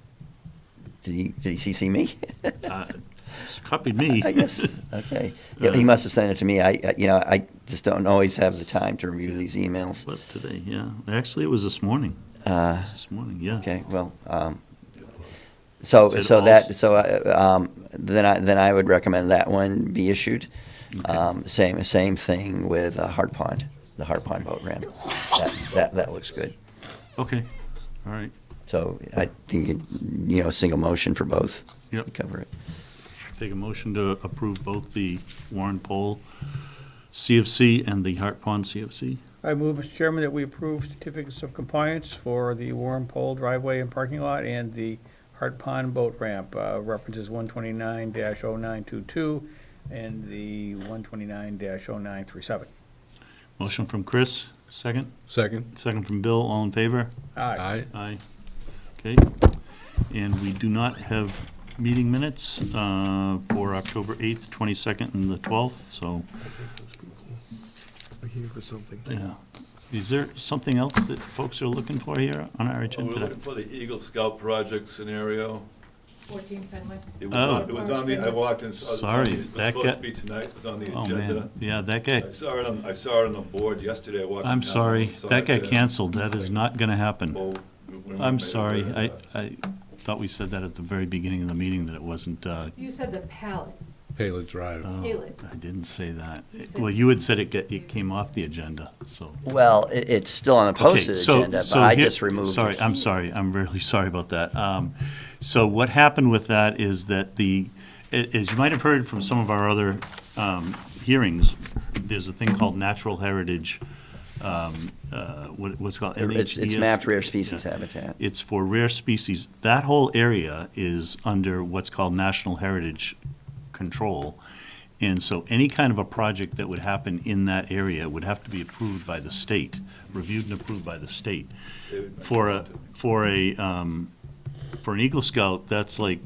[SPEAKER 3] Did he CC me?
[SPEAKER 1] It's copied me.
[SPEAKER 3] I guess, okay. Yeah, he must have sent it to me. I just don't always have the time to review these emails.
[SPEAKER 1] It was today, yeah. Actually, it was this morning. It was this morning, yeah.
[SPEAKER 3] Okay, well, then I would recommend that one be issued. Same thing with Hart Pond, the Hart Pond boat ramp. That looks good.
[SPEAKER 1] Okay, all right.
[SPEAKER 3] So I think, a single motion for both.
[SPEAKER 1] Yep.
[SPEAKER 3] would cover it.
[SPEAKER 1] Take a motion to approve both the Warren Pole CFC and the Hart Pond CFC.
[SPEAKER 2] I move, Mr. Chairman, that we approve certificates of compliance for the Warren Pole driveway and parking lot and the Hart Pond boat ramp, references 129-0922 and the 129-0937.
[SPEAKER 1] Motion from Chris, second.
[SPEAKER 8] Second.
[SPEAKER 1] Second from Bill, all in favor?
[SPEAKER 2] Aye.
[SPEAKER 1] Aye. Okay. And we do not have meeting minutes for October 8th, 22nd, and the 12th, so,
[SPEAKER 7] I'm here for something.
[SPEAKER 1] yeah. Is there something else that folks are looking for here on our
[SPEAKER 13] We're
[SPEAKER 1] agenda?
[SPEAKER 13] looking for the Eagle Scout project scenario.
[SPEAKER 12] 14 Fenway.
[SPEAKER 1] Oh.
[SPEAKER 13] It was on the, I walked in.
[SPEAKER 1] Sorry,
[SPEAKER 13] It was
[SPEAKER 1] that
[SPEAKER 13] supposed
[SPEAKER 1] guy-
[SPEAKER 13] to be tonight, it was on the
[SPEAKER 1] Oh,
[SPEAKER 13] agenda.
[SPEAKER 1] man, yeah, that guy,
[SPEAKER 13] I saw it on the board yesterday, I walked.
[SPEAKER 1] I'm
[SPEAKER 13] down,
[SPEAKER 1] sorry,
[SPEAKER 13] saw
[SPEAKER 1] that
[SPEAKER 13] it
[SPEAKER 1] got
[SPEAKER 13] there.
[SPEAKER 1] canceled, that is not gonna happen.
[SPEAKER 13] Oh, when we
[SPEAKER 1] I'm
[SPEAKER 13] made
[SPEAKER 1] sorry,
[SPEAKER 13] it,
[SPEAKER 1] I thought we said that at the very beginning of the meeting, that it wasn't,
[SPEAKER 12] You said the pallet.
[SPEAKER 8] Pallet Drive.
[SPEAKER 1] oh,
[SPEAKER 12] Palin.
[SPEAKER 1] I didn't say that.
[SPEAKER 12] You said-
[SPEAKER 1] Well, you had said it came off the agenda, so.
[SPEAKER 3] Well, it's still on the
[SPEAKER 1] Okay,
[SPEAKER 3] posted
[SPEAKER 1] so-
[SPEAKER 3] agenda, but
[SPEAKER 1] so
[SPEAKER 3] I
[SPEAKER 1] here-
[SPEAKER 3] just removed it.
[SPEAKER 1] Sorry, I'm sorry, I'm really sorry about that. So what happened with that is that as you might have heard from some of our other hearings, there's a thing called natural heritage, what's it called?
[SPEAKER 3] It's
[SPEAKER 1] NHDS?
[SPEAKER 3] mapped rare species
[SPEAKER 1] Yeah.
[SPEAKER 3] habitat.
[SPEAKER 1] It's for rare species. That whole area is under what's called National Heritage Control. And so any kind of a project that would happen in that area would have to be approved by the state, reviewed and approved by the state. For an Eagle Scout, that's like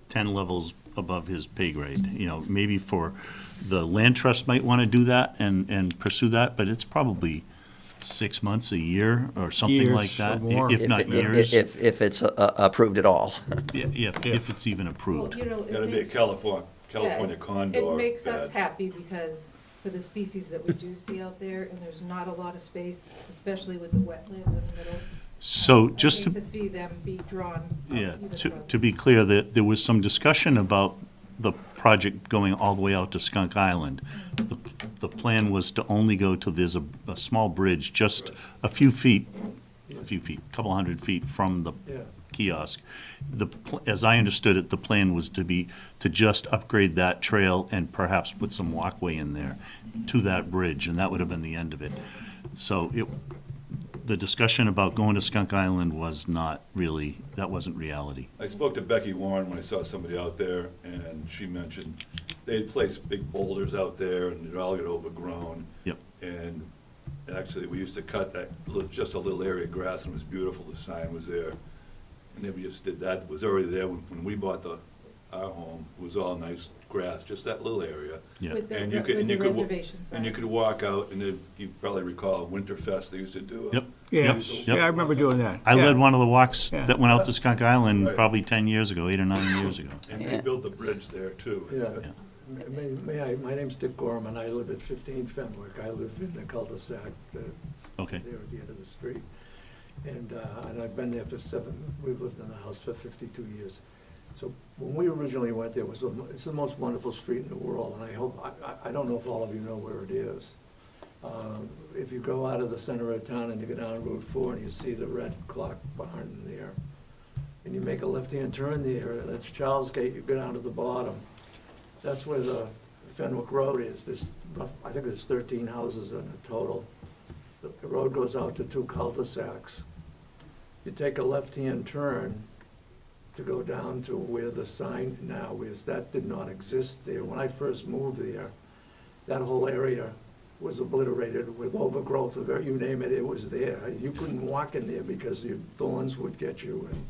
[SPEAKER 1] 10 levels above his pay grade. Maybe for the land trust might want to do that and pursue that, but it's probably 6 months, a year, or something
[SPEAKER 2] Years
[SPEAKER 1] like that,
[SPEAKER 2] or more.
[SPEAKER 1] if not years.
[SPEAKER 3] If it's approved at all.
[SPEAKER 1] Yeah, if it's even
[SPEAKER 12] Well,
[SPEAKER 1] approved.
[SPEAKER 12] you know, it
[SPEAKER 13] Gotta be a
[SPEAKER 12] makes-
[SPEAKER 13] California
[SPEAKER 12] yeah,
[SPEAKER 13] condor.
[SPEAKER 12] It makes us
[SPEAKER 13] bed.
[SPEAKER 12] happy because for the species that we do see out there, and there's not a lot of space, especially with the wetlands in the middle.
[SPEAKER 1] So
[SPEAKER 12] I
[SPEAKER 1] just
[SPEAKER 12] hate
[SPEAKER 1] to
[SPEAKER 12] to see them be drawn up
[SPEAKER 1] Yeah,
[SPEAKER 12] even
[SPEAKER 1] to,
[SPEAKER 12] further.
[SPEAKER 1] to be clear, that there was some discussion about the project going all the way out to Skunk Island. The plan was to only go to, there's a small bridge, just a few feet, couple hundred feet from the kiosk. As I understood it, the plan was to just upgrade that trail and perhaps put some walkway in there to that bridge, and that would have been the end of it. So the discussion about going to Skunk Island was not really, that wasn't reality.
[SPEAKER 13] I spoke to Becky Warren when I saw somebody out there, and she mentioned they'd placed big boulders out there, and it all got overgrown.
[SPEAKER 1] Yep.
[SPEAKER 13] And actually, we used to cut that, just a little area of grass, and it was beautiful, the sign was there. And then we just did that, it was already there when we bought our home, it was all nice grass, just that little area.
[SPEAKER 1] Yeah.
[SPEAKER 12] With the,
[SPEAKER 13] And you could-
[SPEAKER 12] with
[SPEAKER 13] and
[SPEAKER 12] the
[SPEAKER 13] you could wa-
[SPEAKER 12] reservation sign.
[SPEAKER 13] And you could walk out, and you probably recall Winterfest, they used to do.
[SPEAKER 1] Yep.
[SPEAKER 2] Yeah,
[SPEAKER 1] Yep.
[SPEAKER 2] yeah, I remember doing that.
[SPEAKER 1] I
[SPEAKER 2] Yeah.
[SPEAKER 1] led one of the walks
[SPEAKER 2] Yeah.
[SPEAKER 1] that went out to Skunk Island
[SPEAKER 13] Right.
[SPEAKER 1] probably 10 years ago, 8 or 9 years ago.
[SPEAKER 13] And they built the bridge there too.
[SPEAKER 14] Yeah. My name's Dick Gorman, I live at 15 Fenwick, I live in the cul-de-sac
[SPEAKER 1] Okay.
[SPEAKER 14] there at the end of the street. And I've been there we've lived in the house for 52 years. So when we originally went there, it's the most wonderful street in the world, and I don't know if all of you know where it is. If you go out of the center of town and you go down Route 4 and you see the red clock barn there, and you make a left-hand turn there, that's Charles Gate, you go down to the bottom. That's where the Fenwick Road is. I think there's 13 houses in the total. The road goes out to 2 cul-de-sacs. You take a left-hand turn to go down to where the sign now is. That did not exist there. When I first moved there, that whole area was obliterated with overgrowth of, you name it, it was there. You couldn't walk in there because your thorns would get you, and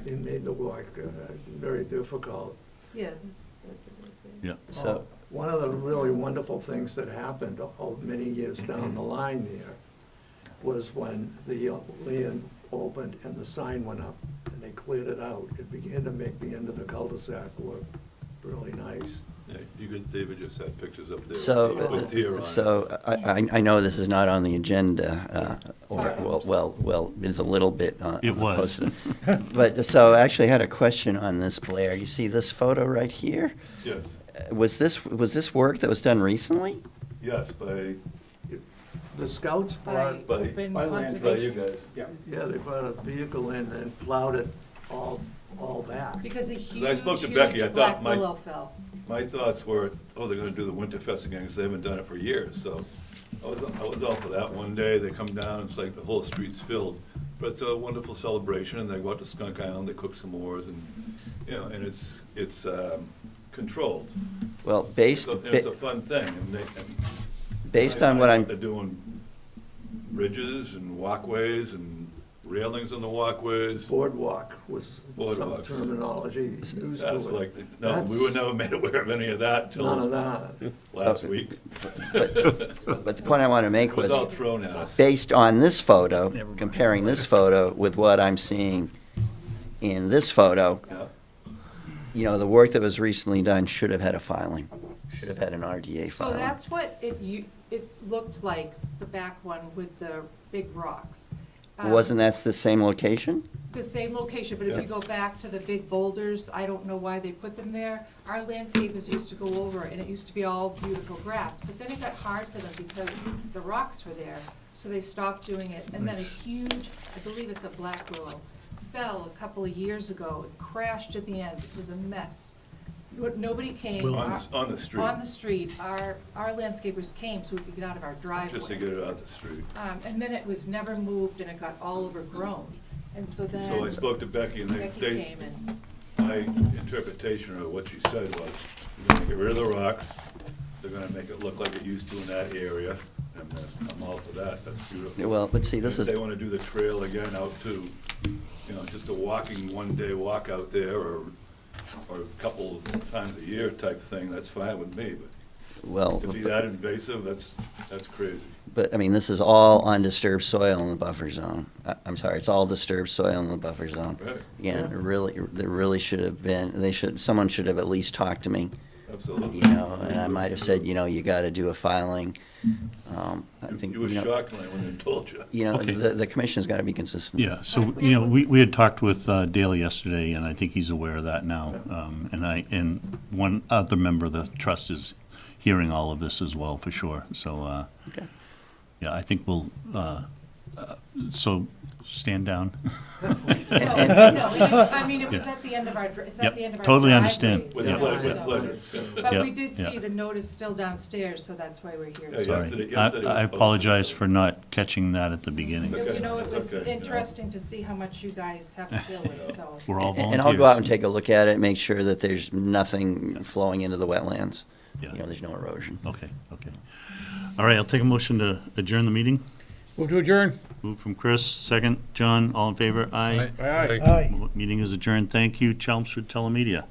[SPEAKER 14] it made the walk very difficult.
[SPEAKER 12] Yeah, that's a great thing.
[SPEAKER 1] Yeah.
[SPEAKER 3] So,
[SPEAKER 14] One of the really wonderful things that happened many years down the line there was when the land opened and the sign went up and they cleared it out. It began to make the end of the cul-de-sac look really nice.
[SPEAKER 13] Yeah, David just had pictures up there.
[SPEAKER 3] so,
[SPEAKER 13] with deer on it.
[SPEAKER 3] so I know this is not on the agenda, well, it's a little bit on.
[SPEAKER 1] It
[SPEAKER 3] on the
[SPEAKER 1] was.
[SPEAKER 3] post. But, so I actually had a question on this, Blair. You see this photo right here?
[SPEAKER 13] Yes,
[SPEAKER 3] Was this work that was done recently?
[SPEAKER 13] yes, by
[SPEAKER 14] The scouts brought,
[SPEAKER 13] By
[SPEAKER 12] Open
[SPEAKER 14] by land
[SPEAKER 12] conservation.
[SPEAKER 13] guys.
[SPEAKER 14] yeah, they brought a vehicle in and plowed it all back.
[SPEAKER 12] Because a
[SPEAKER 13] I spoke to
[SPEAKER 12] huge
[SPEAKER 13] Becky, I thought
[SPEAKER 12] black
[SPEAKER 13] my-
[SPEAKER 12] willow fell.
[SPEAKER 13] My thoughts were, oh, they're gonna do the Winterfest again, because they haven't done it for years, so I was all for that. One day, they come down, it's like the whole street's filled, but it's a wonderful celebration, and they go out to Skunk Island, they cook s'mores, and, and it's controlled.
[SPEAKER 3] Well,
[SPEAKER 13] It's a fun thing, and
[SPEAKER 3] based on what
[SPEAKER 13] They're doing bridges and walkways and railings on the walkways.
[SPEAKER 14] Boardwalk was some
[SPEAKER 13] Boardwalks.
[SPEAKER 14] terminology used to
[SPEAKER 13] That's
[SPEAKER 14] it.
[SPEAKER 13] like, no, we were never made aware of any of that
[SPEAKER 14] None of
[SPEAKER 13] until
[SPEAKER 14] that.
[SPEAKER 13] last week.
[SPEAKER 3] But the point I want to make
[SPEAKER 13] It was
[SPEAKER 3] was,
[SPEAKER 13] all thrown at us.
[SPEAKER 3] based on this photo,
[SPEAKER 2] Never mind.
[SPEAKER 3] comparing this photo with what I'm seeing in this photo,
[SPEAKER 13] Yeah.
[SPEAKER 3] the work that was recently done should have had a filing, should have had an RDA
[SPEAKER 12] So
[SPEAKER 3] filing.
[SPEAKER 12] that's what it looked like, the back one with the big rocks.
[SPEAKER 3] Wasn't that the same location?
[SPEAKER 12] The same location, but if you go back to the big boulders, I don't know why they put them there. Our landscapers used to go over, and it used to be all beautiful grass, but then it got hard for them because the rocks were there, so they stopped doing it. And then a huge, I believe it's a black willow, fell a couple of years ago, it crashed at the end, it was a mess. Nobody came.
[SPEAKER 13] On the street,
[SPEAKER 12] On the street, our landscapers came so we could get out of our driveway.
[SPEAKER 13] just to get it out the street.
[SPEAKER 12] And then it was never moved and it got all overgrown. And so then
[SPEAKER 13] So I spoke to Becky, and
[SPEAKER 12] Becky
[SPEAKER 13] they,
[SPEAKER 12] came and,
[SPEAKER 13] my interpretation of what she said was, they're gonna get rid of the rocks, they're gonna make it look like it used to in that area, and I'm all for that, that's beautiful.
[SPEAKER 3] Well, but see, this
[SPEAKER 13] If
[SPEAKER 3] is,
[SPEAKER 13] they wanna do the trail again out to, just a walking, one-day walk out there, or a couple times a year type thing, that's fine with me, but
[SPEAKER 3] well,
[SPEAKER 13] To be that invasive, that's crazy.
[SPEAKER 3] but, I mean, this is all undisturbed soil in the buffer zone. I'm sorry, it's all disturbed soil in the buffer zone.
[SPEAKER 13] Right.
[SPEAKER 3] Yeah, there really should have been, someone should have at least talked to me,
[SPEAKER 13] Absolutely.
[SPEAKER 3] you know, and I might have said, you know, you gotta do a filing. I think,
[SPEAKER 13] You were
[SPEAKER 3] you know,
[SPEAKER 13] shocked when I went and told you.
[SPEAKER 3] you know,
[SPEAKER 1] Okay.
[SPEAKER 3] the commission's gotta be consistent.
[SPEAKER 1] Yeah, so, you know, we had talked with Daley yesterday, and I think he's aware of that now. And one other member of the trust is hearing all of this as well, for sure. So,
[SPEAKER 3] Okay.
[SPEAKER 1] yeah, I think we'll, so stand down.
[SPEAKER 12] No, I mean, it was
[SPEAKER 1] Yeah.
[SPEAKER 12] at the end of our, it's
[SPEAKER 1] Yep,
[SPEAKER 12] at the end of our
[SPEAKER 1] totally
[SPEAKER 12] driveways,
[SPEAKER 1] understand.
[SPEAKER 13] With
[SPEAKER 12] you
[SPEAKER 1] Yeah.
[SPEAKER 12] know,
[SPEAKER 13] pleasure,
[SPEAKER 12] so-
[SPEAKER 13] with pleasure.
[SPEAKER 12] But
[SPEAKER 1] Yeah,
[SPEAKER 12] we did see
[SPEAKER 1] yeah.
[SPEAKER 12] the notice still downstairs, so that's why we're here.
[SPEAKER 13] Yeah,
[SPEAKER 12] So,
[SPEAKER 13] yesterday
[SPEAKER 1] Sorry.
[SPEAKER 13] was
[SPEAKER 1] I
[SPEAKER 13] posted.
[SPEAKER 1] apologize for not catching that at the beginning.
[SPEAKER 12] You know, it
[SPEAKER 13] That's
[SPEAKER 12] was
[SPEAKER 13] okay.
[SPEAKER 12] interesting to see how much you guys have to deal with, so.
[SPEAKER 1] We're all volunteers.
[SPEAKER 3] And I'll go out and take a look at it, make sure that there's nothing flowing into the wetlands.
[SPEAKER 1] Yeah.
[SPEAKER 3] You know, there's no erosion.
[SPEAKER 1] Okay. All right, I'll take a motion to adjourn the meeting.
[SPEAKER 2] Move to adjourn.
[SPEAKER 1] Move from Chris, second. John, all in favor? Aye.
[SPEAKER 7] Aye.
[SPEAKER 9] Aye.
[SPEAKER 1] Meeting is adjourned. Thank you, Chelmsford Telemedia.